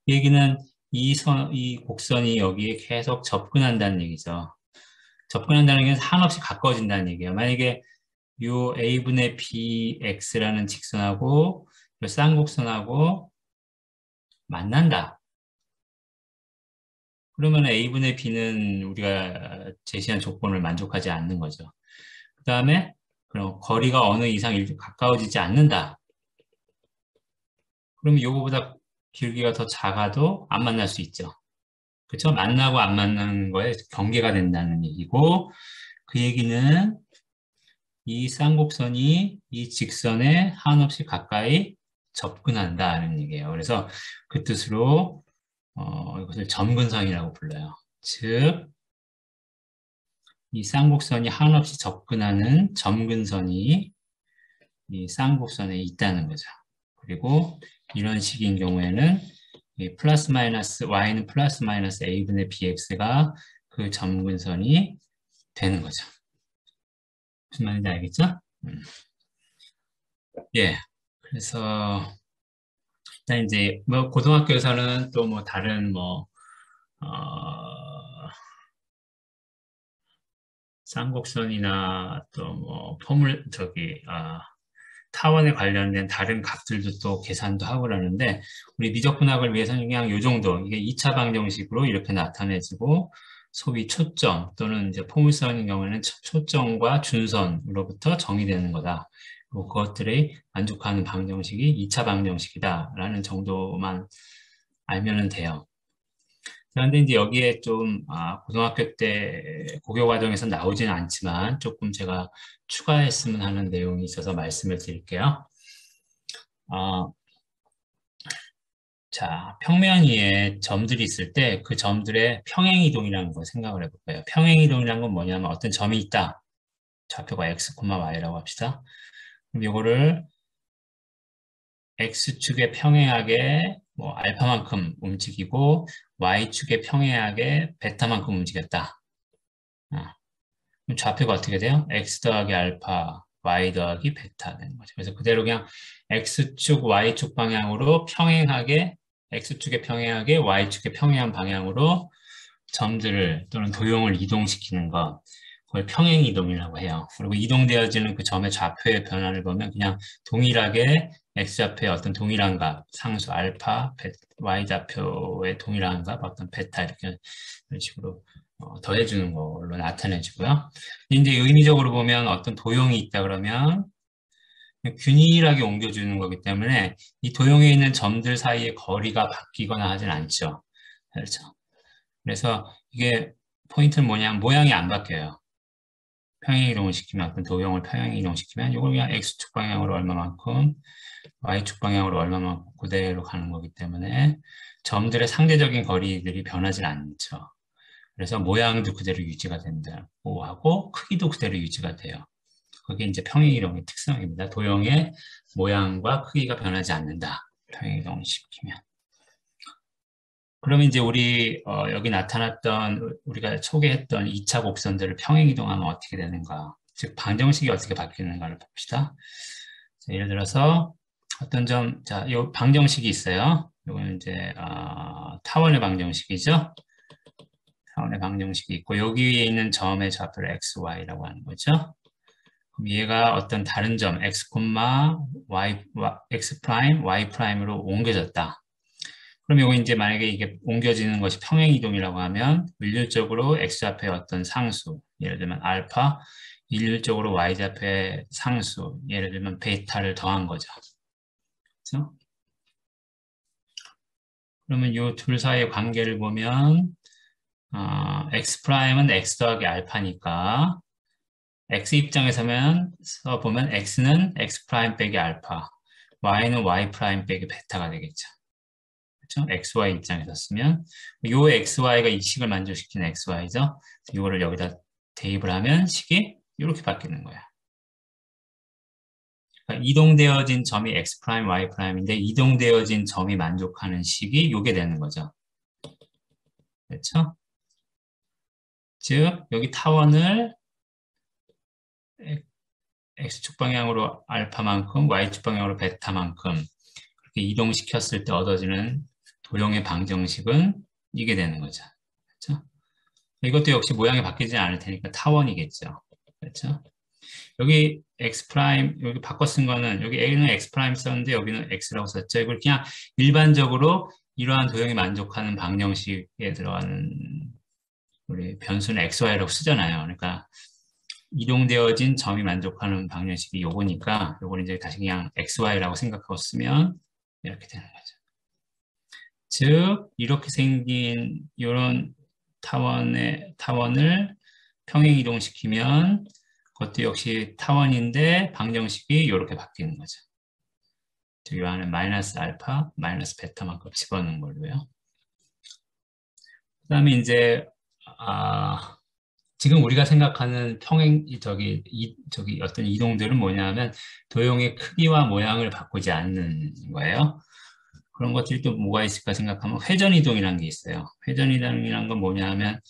이 얘기는 이 곡선이 여기에 계속 접근한다는 얘기죠. 접근한다는 얘기는 한없이 가까워진다는 얘기예요. 만약에 요 a분의 bx라는 직선하고 요 쌍곡선하고 만난다. 그러면 a분의 b는 우리가 제시한 조건을 만족하지 않는 거죠. 그 다음에 그럼 거리가 어느 이상 가까워지지 않는다. 그러면 요거보다 기울기가 더 작아도 안 만날 수 있죠. 그렇죠? 만나고 안 만나는 거에 경계가 된다는 얘기고 그 얘기는 이 쌍곡선이 이 직선에 한없이 가까이 접근한다는 얘기예요. 그래서 그 뜻으로 이것을 점근선이라고 불러요. 즉, 이 쌍곡선이 한없이 접근하는 점근선이 이 쌍곡선에 있다는 거죠. 그리고 이런 식인 경우에는 이 플러스 마이너스 y는 플러스 마이너스 a분의 bx가 그 점근선이 되는 거죠. 무슨 말인지 알겠죠? 예. 그래서 일단 이제 뭐 고등학교에서는 또 뭐 다른 뭐 어, 쌍곡선이나 또 뭐 포물 타원에 관련된 다른 값들도 또 계산도 하고 그러는데 우리 미적분학을 위해서는 그냥 요 정도 이게 2차 방정식으로 이렇게 나타내지고 소위 초점 또는 이제 포물선인 경우에는 초점과 준선으로부터 정의되는 거다. 그리고 그것들이 만족하는 방정식이 2차 방정식이다라는 정도만 알면은 돼요. 그런데 이제 여기에 좀 고등학교 때 고교 과정에서 나오지는 않지만 조금 제가 추가했으면 하는 내용이 있어서 말씀을 드릴게요. 어, 자, 평면 위에 점들이 있을 때 그 점들의 평행이동이라는 걸 생각을 해볼 거예요. 평행이동이라는 건 뭐냐면 어떤 점이 있다. 좌표가 x, y라고 합시다. 그럼 이거를 x축에 평행하게 뭐 알파만큼 움직이고 y축에 평행하게 베타만큼 움직였다. 그럼 좌표가 어떻게 돼요? x 더하기 알파, y 더하기 베타 되는 거죠. 그래서 그대로 그냥 x축, y축 방향으로 평행하게 x축에 평행하게 y축에 평행한 방향으로 점들을 또는 도형을 이동시키는 것, 그걸 평행이동이라고 해요. 그리고 이동되어지는 그 점의 좌표의 변화를 보면 그냥 동일하게 x좌표의 어떤 동일한 값, 상수 알파, y좌표의 동일한 값, 어떤 베타 이렇게 이런 식으로 더해주는 걸로 나타내지고요. 이제 의미적으로 보면 어떤 도형이 있다 그러면 균일하게 옮겨주는 거기 때문에 이 도형에 있는 점들 사이의 거리가 바뀌거나 하진 않죠. 그렇죠. 그래서 이게 포인트는 뭐냐면 모양이 안 바뀌어요. 평행이동을 시키면 어떤 도형을 평행이동시키면 이걸 그냥 x축 방향으로 얼마만큼 y축 방향으로 얼마만큼 그대로 가는 거기 때문에 점들의 상대적인 거리들이 변하지 않죠. 그래서 모양도 그대로 유지가 된다고 하고 크기도 그대로 유지가 돼요. 그게 이제 평행이동의 특성입니다. 도형의 모양과 크기가 변하지 않는다. 평행이동을 시키면. 그러면 이제 우리 여기 나타났던 우리가 소개했던 2차 곡선들을 평행이동하면 어떻게 되는가? 즉 방정식이 어떻게 바뀌는가를 봅시다. 자, 예를 들어서 어떤 자, 요 방정식이 있어요. 요거는 이제 타원의 방정식이죠. 타원의 방정식이 있고 여기 위에 있는 점의 좌표를 x, y라고 하는 거죠. 그럼 얘가 어떤 다른 점 x, y, x 프라임, y 프라임으로 옮겨졌다. 그럼 이거 이제 만약에 이게 옮겨지는 것이 평행이동이라고 하면 일률적으로 x좌표의 어떤 상수, 예를 들면 알파, 일률적으로 y좌표의 상수, 예를 들면 베타를 더한 거죠. 그렇죠? 그러면 이 둘 사이의 관계를 보면 x 프라임은 x 더하기 알파니까 x 입장에서면 보면 x는 x 프라임 빼기 알파, y는 y 프라임 빼기 베타가 되겠죠. 그렇죠? XY 입장에서 쓰면 요 XY가 이 식을 만족시키는 XY죠. 이거를 여기다 대입을 하면 식이 이렇게 바뀌는 거야. 그러니까 이동되어진 점이 X 프라임, Y 프라임인데 이동되어진 점이 만족하는 식이 요게 되는 거죠. 그렇죠? 즉 여기 타원을 X축 방향으로 알파만큼, Y축 방향으로 베타만큼 그렇게 이동시켰을 때 얻어지는 도형의 방정식은 이게 되는 거죠. 그렇죠? 이것도 역시 모양이 바뀌지 않을 테니까 타원이겠죠. 그렇죠? 여기 x 프라임 여기 바꿔 쓴 거는 여기 a는 x 프라임 썼는데 여기는 x라고 썼죠. 이걸 그냥 일반적으로 이러한 도형이 만족하는 방정식에 들어가는 우리 변수는 xy라고 쓰잖아요. 그러니까 이동되어진 점이 만족하는 방정식이 요거니까 요걸 이제 다시 그냥 xy라고 생각하고 쓰면 이렇게 되는 거죠. 즉 이렇게 생긴 이런 타원을 평행 이동시키면 그것도 역시 타원인데 방정식이 이렇게 바뀌는 거죠. 즉, 이 안에 마이너스 알파, 마이너스 베타만큼 집어넣는 걸로요. 그 다음에 이제, 지금 우리가 생각하는 어떤 이동들은 뭐냐면 도형의 크기와 모양을 바꾸지 않는 거예요. 그런 것들이 또 뭐가 있을까 생각하면 회전이동이라는 게 있어요. 회전이동이라는 건 뭐냐면,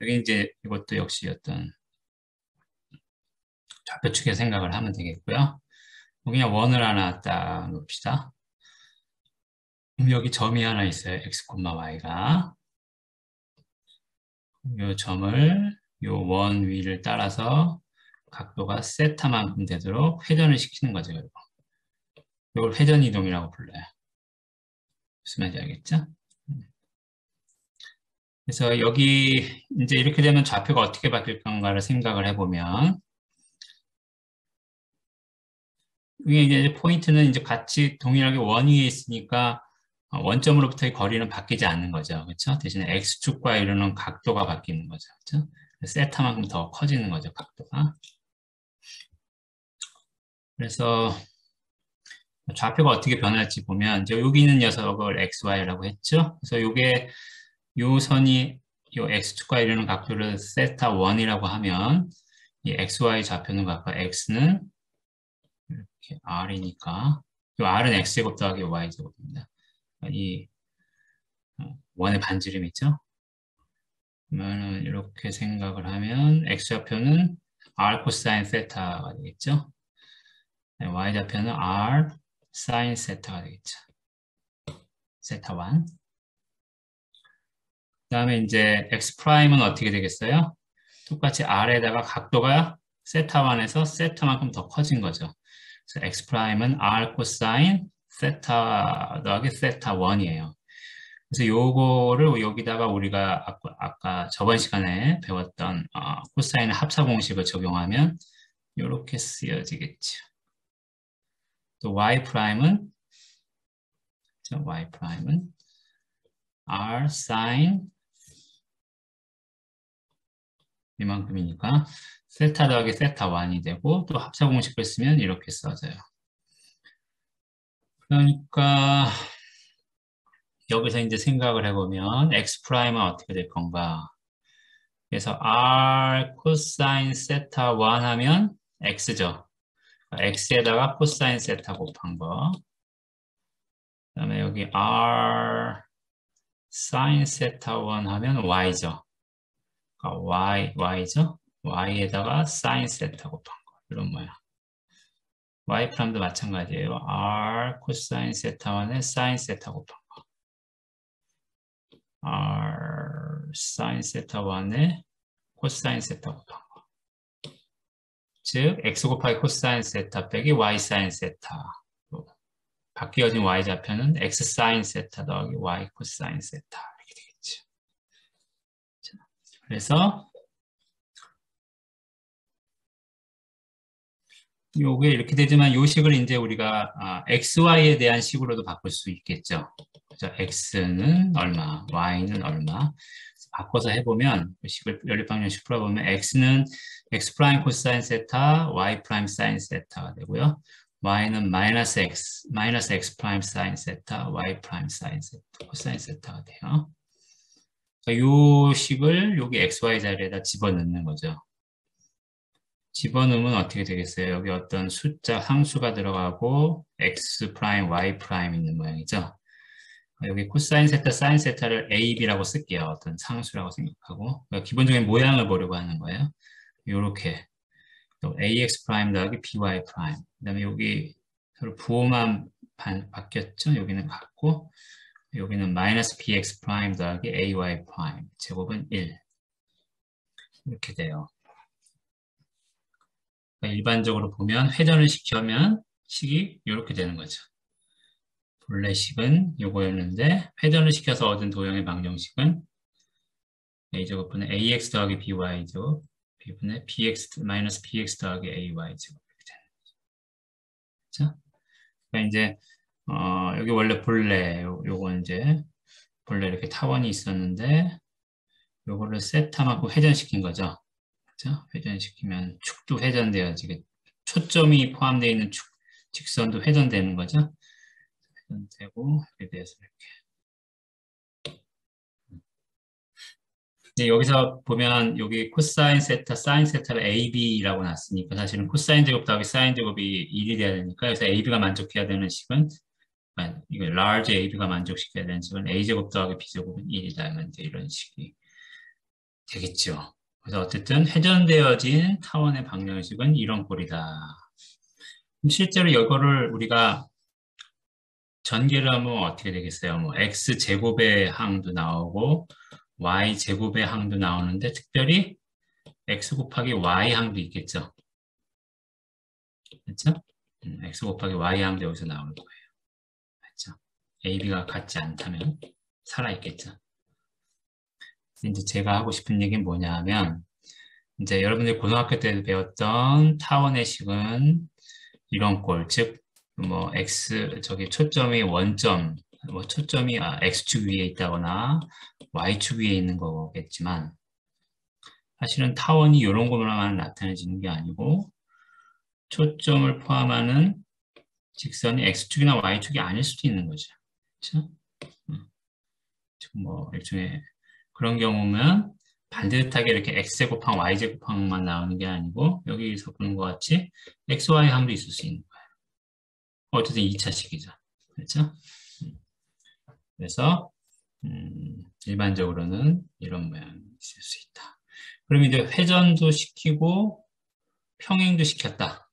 여기 이제 이것도 역시 어떤 좌표축에 생각을 하면 되겠고요. 그냥 원을 하나 딱 놓읍시다. 그럼 여기 점이 하나 있어요. x, y가. 이 점을 요 원 위를 따라서 각도가 세타만큼 되도록 회전을 시키는 거죠. 이걸 회전 이동이라고 불러요. 무슨 말인지 알겠죠? 그래서 여기 이제 이렇게 되면 좌표가 어떻게 바뀔 건가를 생각을 해보면 이게 이제 포인트는 이제 같이 동일하게 원 위에 있으니까 원점으로부터의 거리는 바뀌지 않는 거죠. 그렇죠? 대신에 x축과 이루는 각도가 바뀌는 거죠. 그렇죠? 세타만큼 더 커지는 거죠, 각도가. 그래서 좌표가 어떻게 변할지 보면 이제 여기 있는 녀석을 xy라고 했죠. 그래서 요게 요 선이 요 x축과 이루는 각도를 세타 1이라고 하면 이 xy 좌표는 각각 x는 이렇게 r이니까 요 r은 x제곱 더하기 y제곱입니다. 이 원의 반지름 있죠? 그러면 이렇게 생각을 하면 x좌표는 r 코사인 세타가 되겠죠? y좌표는 r 사인 세타가 되겠죠. 세타 1. 그 다음에 이제 x 프라임은 어떻게 되겠어요? 똑같이 r에다가 각도가 세타 1에서 세타만큼 더 커진 거죠. 그래서 x 프라임은 r 코사인 세타 더하기 세타 1이에요. 그래서 요거를 여기다가 우리가 아까 저번 시간에 배웠던 코사인의 합사 공식을 적용하면 이렇게 쓰여지겠죠. 또 y 프라임은 r sin 이만큼이니까 세타 더하기 세타 1이 되고 또 합사 공식을 쓰면 이렇게 써져요. 그러니까 여기서 이제 생각을 해보면 x 프라임은 어떻게 될 건가? 그래서 r 코사인 세타 1 하면 x죠. x에다가 코사인 세타 곱한 거. 그 다음에 여기 r 사인 세타 1 하면 y죠. y죠. y에다가 사인 세타 곱한 거. 이런 모양. y 프라임도 마찬가지예요. r 코사인 세타 1에 사인 세타 곱한 거. r 사인 세타 1에 코사인 세타 곱한 거. 즉 x 곱하기 코사인 세타 빼기 y 사인 세타. 바뀌어진 y좌표는 x 사인 세타 더하기 y 코사인 세타 이렇게 되겠죠. 자, 그래서 요게 이렇게 되지만 요 식을 이제 우리가 xy에 대한 식으로도 바꿀 수 있겠죠. 그래서 x는 얼마, y는 얼마. 바꿔서 해보면 그 식을 연립방정식 풀어보면 x는 x 프라임 코사인 세타, y 프라임 사인 세타가 되고요. y는 마이너스 x 프라임 사인 세타, y 프라임 사인 세타, 코사인 세타가 돼요. 이 식을 여기 xy 자리에다 집어넣는 거죠. 집어넣으면 어떻게 되겠어요? 여기 어떤 숫자 상수가 들어가고 x 프라임, y 프라임 있는 모양이죠. 여기 코사인 세타, 사인 세타를 AB라고 쓸게요. 어떤 상수라고 생각하고 기본적인 모양을 보려고 하는 거예요. 이렇게 또 AX 프라임 더하기 BY 프라임. 그 다음에 여기 서로 부호만 바뀌었죠. 여기는 같고 여기는 마이너스 BX 프라임 더하기 AY 프라임. 제곱은 1. 이렇게 돼요. 그러니까 일반적으로 보면 회전을 시키면 식이 이렇게 되는 거죠. 본래 식은 요거였는데 회전을 시켜서 얻은 도형의 방정식은 a제곱분의 ax 더하기 by제곱 b분의 bx 마이너스 bx 더하기 ay제곱 이렇게 되는 거죠. 그렇죠? 그러니까 이제 여기 원래 본래 요거 이제 본래 이렇게 타원이 있었는데 요거를 세타만큼 회전시킨 거죠. 그렇죠? 회전시키면 축도 회전되어지게 초점이 포함되어 있는 축 직선도 회전되는 거죠. 되고 여기에 대해서 이렇게. 네, 여기서 보면 여기 코사인 세타, 사인 세타를 AB라고 놨으니까 사실은 코사인 제곱 더하기 사인 제곱이 1이 돼야 되니까 그래서 AB가 만족해야 되는 식은 이거 large AB가 만족시켜야 되는 식은 A제곱 더하기 B제곱은 1이다. 이제 이런 식이 되겠죠. 그래서 어쨌든 회전되어진 타원의 방정식은 이런 꼴이다. 실제로 이거를 우리가 전개를 하면 어떻게 되겠어요? 뭐 x제곱의 항도 나오고 y제곱의 항도 나오는데 특별히 x 곱하기 y 항도 있겠죠. 그렇죠? x 곱하기 y 항도 여기서 나오는 거예요. 그렇죠? a, b가 같지 않다면 살아있겠죠. 이제 제가 하고 싶은 얘기는 뭐냐 하면 이제 여러분들이 고등학교 때 배웠던 타원의 식은 이런 꼴, 즉 뭐 x 저기 초점이 원점, 뭐 초점이 x축 위에 있다거나 y축 위에 있는 거겠지만 사실은 타원이 이런 것만 나타내지는 게 아니고 초점을 포함하는 직선이 x축이나 y축이 아닐 수도 있는 거죠. 그렇죠? 지금 뭐 일종의 그런 경우면 반듯하게 이렇게 x제곱항, y제곱항만 나오는 게 아니고 여기서 보는 것 같이 x, y 항도 있을 수 있는 거예요. 어쨌든 2차식이죠. 그렇죠? 그래서 일반적으로는 이런 모양이 있을 수 있다. 그럼 이제 회전도 시키고 평행도 시켰다.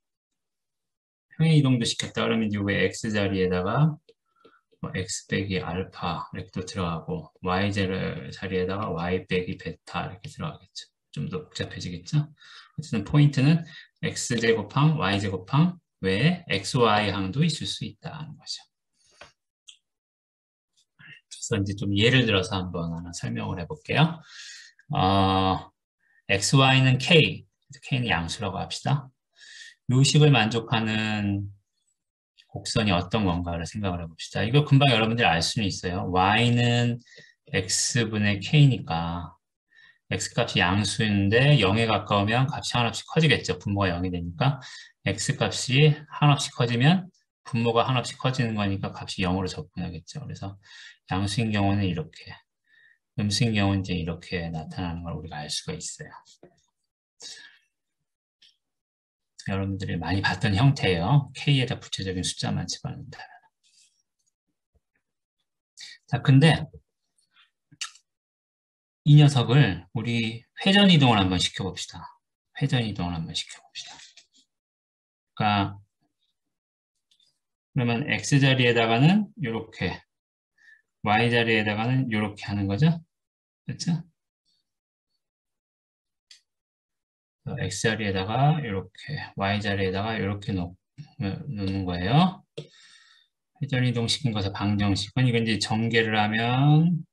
평행 이동도 시켰다. 그러면 이제 왜 x자리에다가 뭐 x 빼기 알파 이렇게 또 들어가고 y 자리에다가 y 빼기 베타 이렇게 들어가겠죠. 좀 더 복잡해지겠죠. 어쨌든 포인트는 x제곱항, y제곱항 외에 xy 항도 있을 수 있다는 거죠. 그래서 이제 좀 예를 들어서 한번 하나 설명을 해볼게요. xy는 k, k는 양수라고 합시다. 요 식을 만족하는 곡선이 어떤 건가를 생각을 해봅시다. 이거 금방 여러분들이 알 수는 있어요. y는 x분의 k니까 x값이 양수인데 0에 가까우면 값이 한없이 커지겠죠. 분모가 0이 되니까 x값이 한없이 커지면 분모가 한없이 커지는 거니까 값이 0으로 접근하겠죠. 그래서 양수인 경우는 이렇게, 음수인 경우는 이제 이렇게 나타나는 걸 우리가 알 수가 있어요. 여러분들이 많이 봤던 형태예요. k에다 부채적인 숫자만 집어넣는다. 자, 근데 이 녀석을 우리 회전 이동을 한번 시켜봅시다. 회전 이동을 한번 시켜봅시다. 그러니까 그러면 x 자리에다가는 이렇게, y 자리에다가는 이렇게 하는 거죠. 그렇죠? x 자리에다가 이렇게, y 자리에다가 이렇게 놓는 거예요. 회전 이동 시킨 것을 방정식은 이건 이제 전개를 하면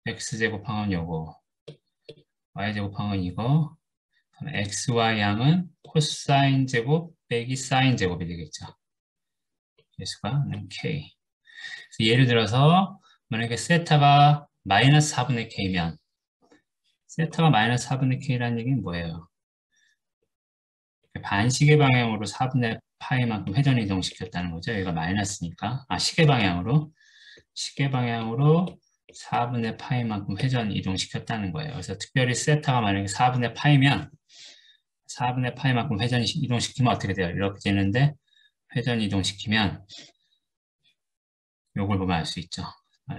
x제곱항은 요거, y제곱항은 이거, xy 양은 코사인 제곱 빼기 사인 제곱이 되겠죠. 개수가 k. 예를 들어서 만약에 세타가 마이너스 4분의 k면 세타가 마이너스 4분의 k라는 얘기는 뭐예요? 반시계 방향으로 4분의 파이만큼 회전 이동시켰다는 거죠. 여기가 마이너스니까. 시계 방향으로 4분의 파이만큼 회전 이동시켰다는 거예요. 그래서 특별히 세타가 만약에 4분의 파이면 4분의 파이만큼 회전 이동시키면 어떻게 돼요? 이렇게 되는데 회전 이동시키면 요걸 보면 알 수 있죠.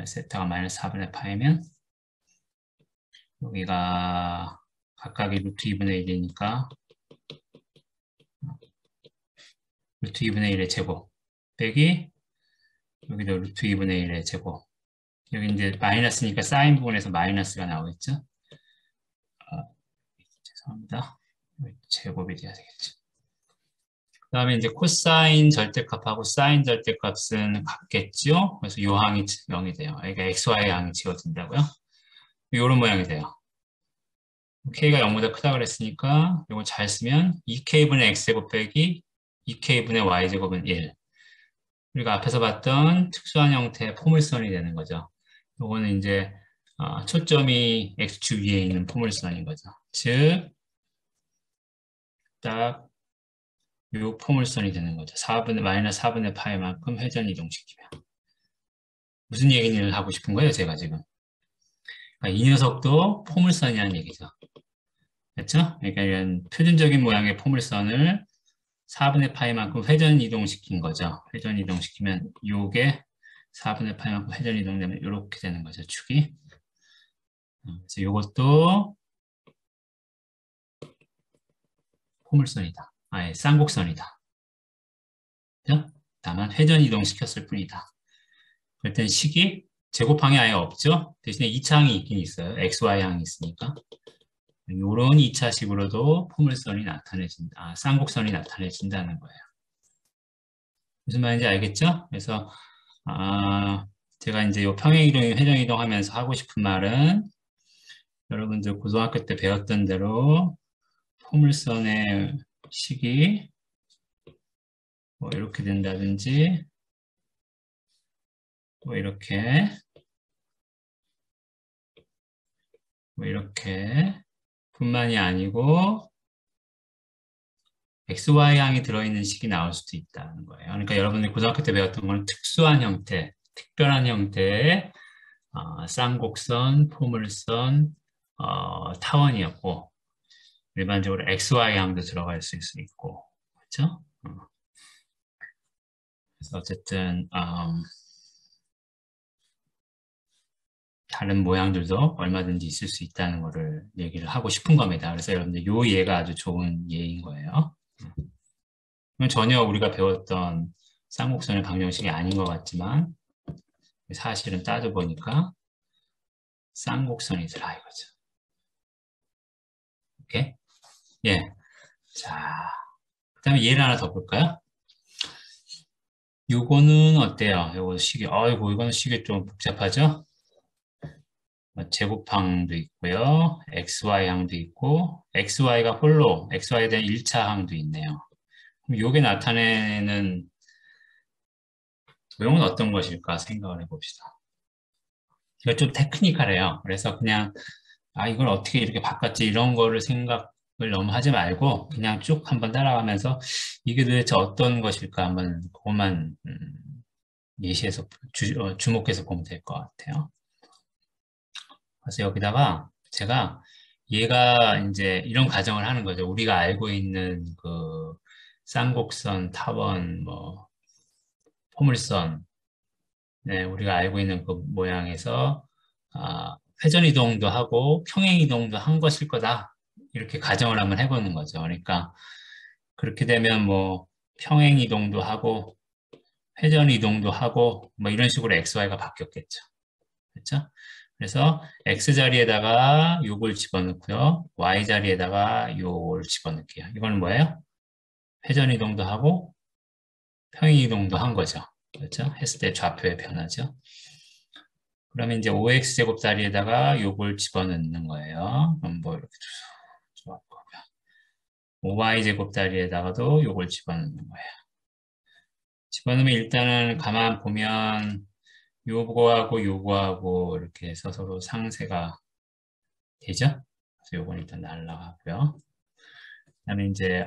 세타가 마이너스 4분의 파이면 여기가 각각이 루트 2분의 1이니까 루트 2분의 1의 제곱 빼기 여기도 루트 2분의 1의 제곱. 여기 이제 마이너스니까 사인 부분에서 마이너스가 나오겠죠. 죄송합니다. 제곱이 돼야 되겠죠. 그 다음에 이제 코사인 절대값하고 사인 절대값은 같겠죠. 그래서 요 항이 0이 돼요. 그러니까 xy 항이 지워진다고요. 이런 모양이 돼요. k가 0보다 크다 그랬으니까 이걸 잘 쓰면 2k분의 x제곱 빼기 2k분의 y제곱은 1. 우리가 앞에서 봤던 특수한 형태의 포물선이 되는 거죠. 요거는 이제 초점이 x축 위에 있는 포물선인 거죠. 즉, 딱 요 포물선이 되는 거죠. 마이너스 4분의 파이만큼 회전 이동시키면. 무슨 얘기를 하고 싶은 거예요, 제가 지금? 그러니까 이 녀석도 포물선이라는 얘기죠. 그렇죠? 그러니까 이런 표준적인 모양의 포물선을 4분의 파이만큼 회전 이동시킨 거죠. 회전 이동시키면 요게 4분의 파이만큼 회전 이동되면 이렇게 되는 거죠, 축이. 그래서 요것도 포물선이다. 쌍곡선이다. 그죠? 다만 회전 이동시켰을 뿐이다. 그럴 땐 식이 제곱항이 아예 없죠? 대신에 2차항이 있긴 있어요. XY항이 있으니까. 이런 2차식으로도 포물선이 나타내진다. 쌍곡선이 나타내진다는 거예요. 무슨 말인지 알겠죠? 그래서 제가 이제 요 평행이동, 회전이동 하면서 하고 싶은 말은 여러분들 고등학교 때 배웠던 대로 포물선의 식이 뭐 이렇게 된다든지 뭐 이렇게 뿐만이 아니고 XY항이 들어있는 식이 나올 수도 있다는 거예요. 그러니까 여러분들이 고등학교 때 배웠던 건 특수한 형태, 특별한 형태의 쌍곡선, 포물선, 타원이었고 일반적으로 XY항도 들어갈 수 있고 그렇죠? 그래서 어쨌든 다른 모양들도 얼마든지 있을 수 있다는 거를 얘기를 하고 싶은 겁니다. 그래서 여러분들 요 예가 아주 좋은 예인 거예요. 전혀 우리가 배웠던 쌍곡선의 방정식이 아닌 것 같지만 사실은 따져보니까 쌍곡선이더라 이거죠. 오케이? 예. 자, 그 다음에 예를 하나 더 볼까요? 요거는 어때요? 요거 시계, 아이고, 이거는 시계 좀 복잡하죠? 제곱항도 있고요. XY항도 있고, XY가 홀로, XY에 대한 1차 항도 있네요. 그럼 요게 나타내는 도형은 어떤 것일까 생각을 해봅시다. 이거 좀 테크니컬해요. 그래서 그냥, 이걸 어떻게 이렇게 바꿨지? 이런 거를 생각을 너무 하지 말고, 그냥 쭉 한번 따라가면서, 이게 도대체 어떤 것일까 한번 그것만 예시해서, 주목해서 보면 될 것 같아요. 그래서 여기다가 제가 얘가 이제 이런 가정을 하는 거죠. 우리가 알고 있는 그 쌍곡선, 타원, 뭐 포물선, 네, 우리가 알고 있는 그 모양에서 회전 이동도 하고 평행 이동도 한 것일 거다. 이렇게 가정을 한번 해보는 거죠. 그러니까 그렇게 되면 뭐 평행 이동도 하고 회전 이동도 하고 뭐 이런 식으로 XY가 바뀌었겠죠. 그렇죠? 그래서 X자리에다가 요걸 집어넣고요. Y자리에다가 요걸 집어넣을게요. 이거는 뭐예요? 회전이동도 하고 평행이동도 한 거죠. 그렇죠? 했을 때 좌표의 변화죠. 그러면 이제 5X제곱 자리에다가 요걸 집어넣는 거예요. 그럼 뭐 이렇게 좋았고요. 5Y제곱 자리에다가도 요걸 집어넣는 거예요. 집어넣으면 일단은 가만 보면 요거하고 요거하고 이렇게 해서 서로 상쇄가 되죠? 그래서 요건 일단 날라가고요. 그다음에 이제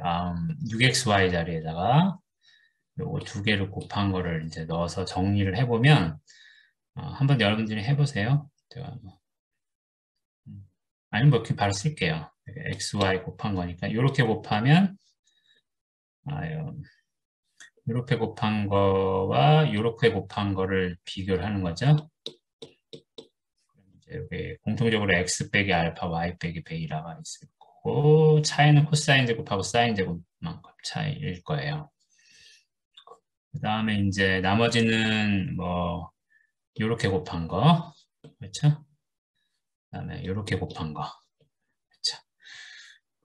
6xy 자리에다가 요거 두 개를 곱한 거를 이제 넣어서 정리를 해보면 한번 여러분들이 해보세요. 제가 아니면 뭐 그냥 바로 쓸게요. xy 곱한 거니까 이렇게 곱하면 이렇게 곱한 거와 이렇게 곱한 거를 비교를 하는 거죠. 이제 여기 공통적으로 x 빼기 알파, y 빼기 베이라가 있을 거고 차이는 코사인 제곱하고 사인 제곱만큼 차이일 거예요. 그 다음에 이제 나머지는 뭐 요렇게 곱한 거 그렇죠? 그 다음에 요렇게 곱한 거 그렇죠?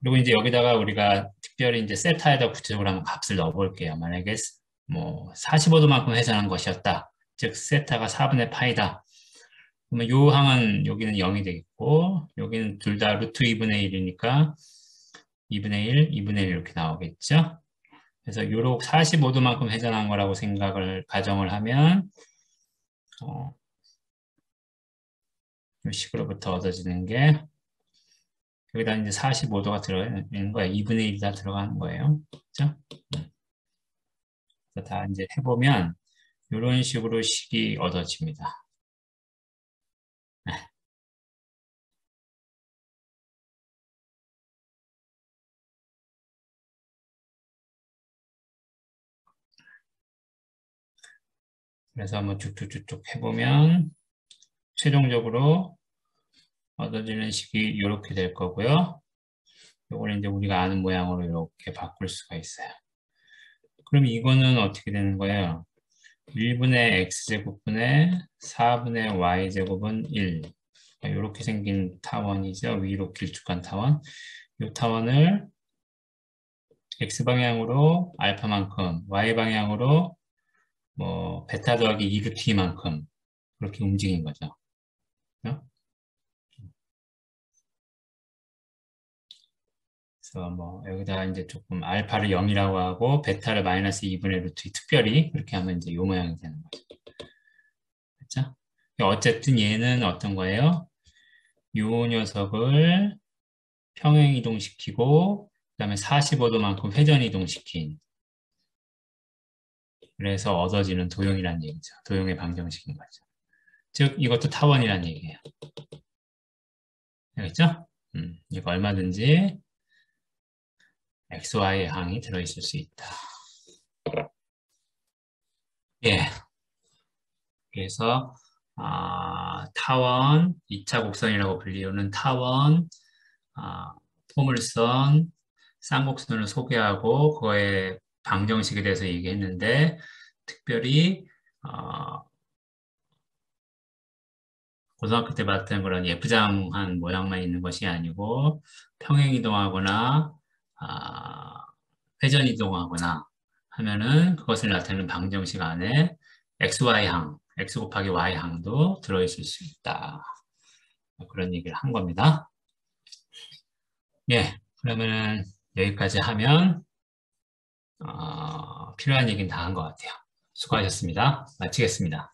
그리고 이제 여기다가 우리가 특별히 이제 세타에다 구체적으로 한번 값을 넣어 볼게요. 만약에 뭐 45도만큼 회전한 것이었다. 즉 세타가 4분의 파이다. 그러면 요 항은 여기는 0이 되겠고 여기는 둘 다 루트 2분의 1이니까 2분의 1, 2분의 1 이렇게 나오겠죠? 그래서 요렇게 45도만큼 회전한 거라고 가정을 하면 이 식으로부터 얻어지는 게 여기다 이제 45도가 들어가는 거예요. 2분의 1이 다 들어가는 거예요. 그렇죠? 그래서 다 이제 해보면 이런 식으로 식이 얻어집니다. 네. 그래서 한번 쭉쭉쭉쭉 해보면 최종적으로 얻어지는 식이 이렇게 될 거고요. 이거는 이제 우리가 아는 모양으로 이렇게 바꿀 수가 있어요. 그럼 이거는 어떻게 되는 거예요? 1분의 x제곱분의 4분의 y제곱은 1. 이렇게 생긴 타원이죠. 위로 길쭉한 타원. 이 타원을 X방향으로 알파만큼, Y방향으로 뭐 베타 더하기 2루트만큼 그렇게 움직인 거죠. 그래서 뭐 여기다 이제 조금 알파를 0이라고 하고 베타를 마이너스 2분의 루트 특별히 그렇게 하면 이제 이 모양이 되는 거죠. 그렇죠? 어쨌든 얘는 어떤 거예요? 요 녀석을 평행 이동시키고 그다음에 45도만큼 회전 이동시킨 그래서 얻어지는 도형이란 얘기죠. 도형의 방정식인 거죠. 즉 이것도 타원이란 얘기예요. 알겠죠? 이거 얼마든지 XY 항이 들어있을 수 있다. 예. 그래서 타원, 2차 곡선이라고 불리우는 타원, 포물선, 쌍곡선을 소개하고 그거의 방정식에 대해서 얘기했는데 특별히 고등학교 때 봤던 그런 F장한 모양만 있는 것이 아니고 평행 이동하거나 회전 이동하거나 하면은 그것을 나타내는 방정식 안에 XY항, X 곱하기 Y항도 들어있을 수 있다. 그런 얘기를 한 겁니다. 예, 그러면은 여기까지 하면 필요한 얘기는 다 한 것 같아요. 수고하셨습니다. 마치겠습니다.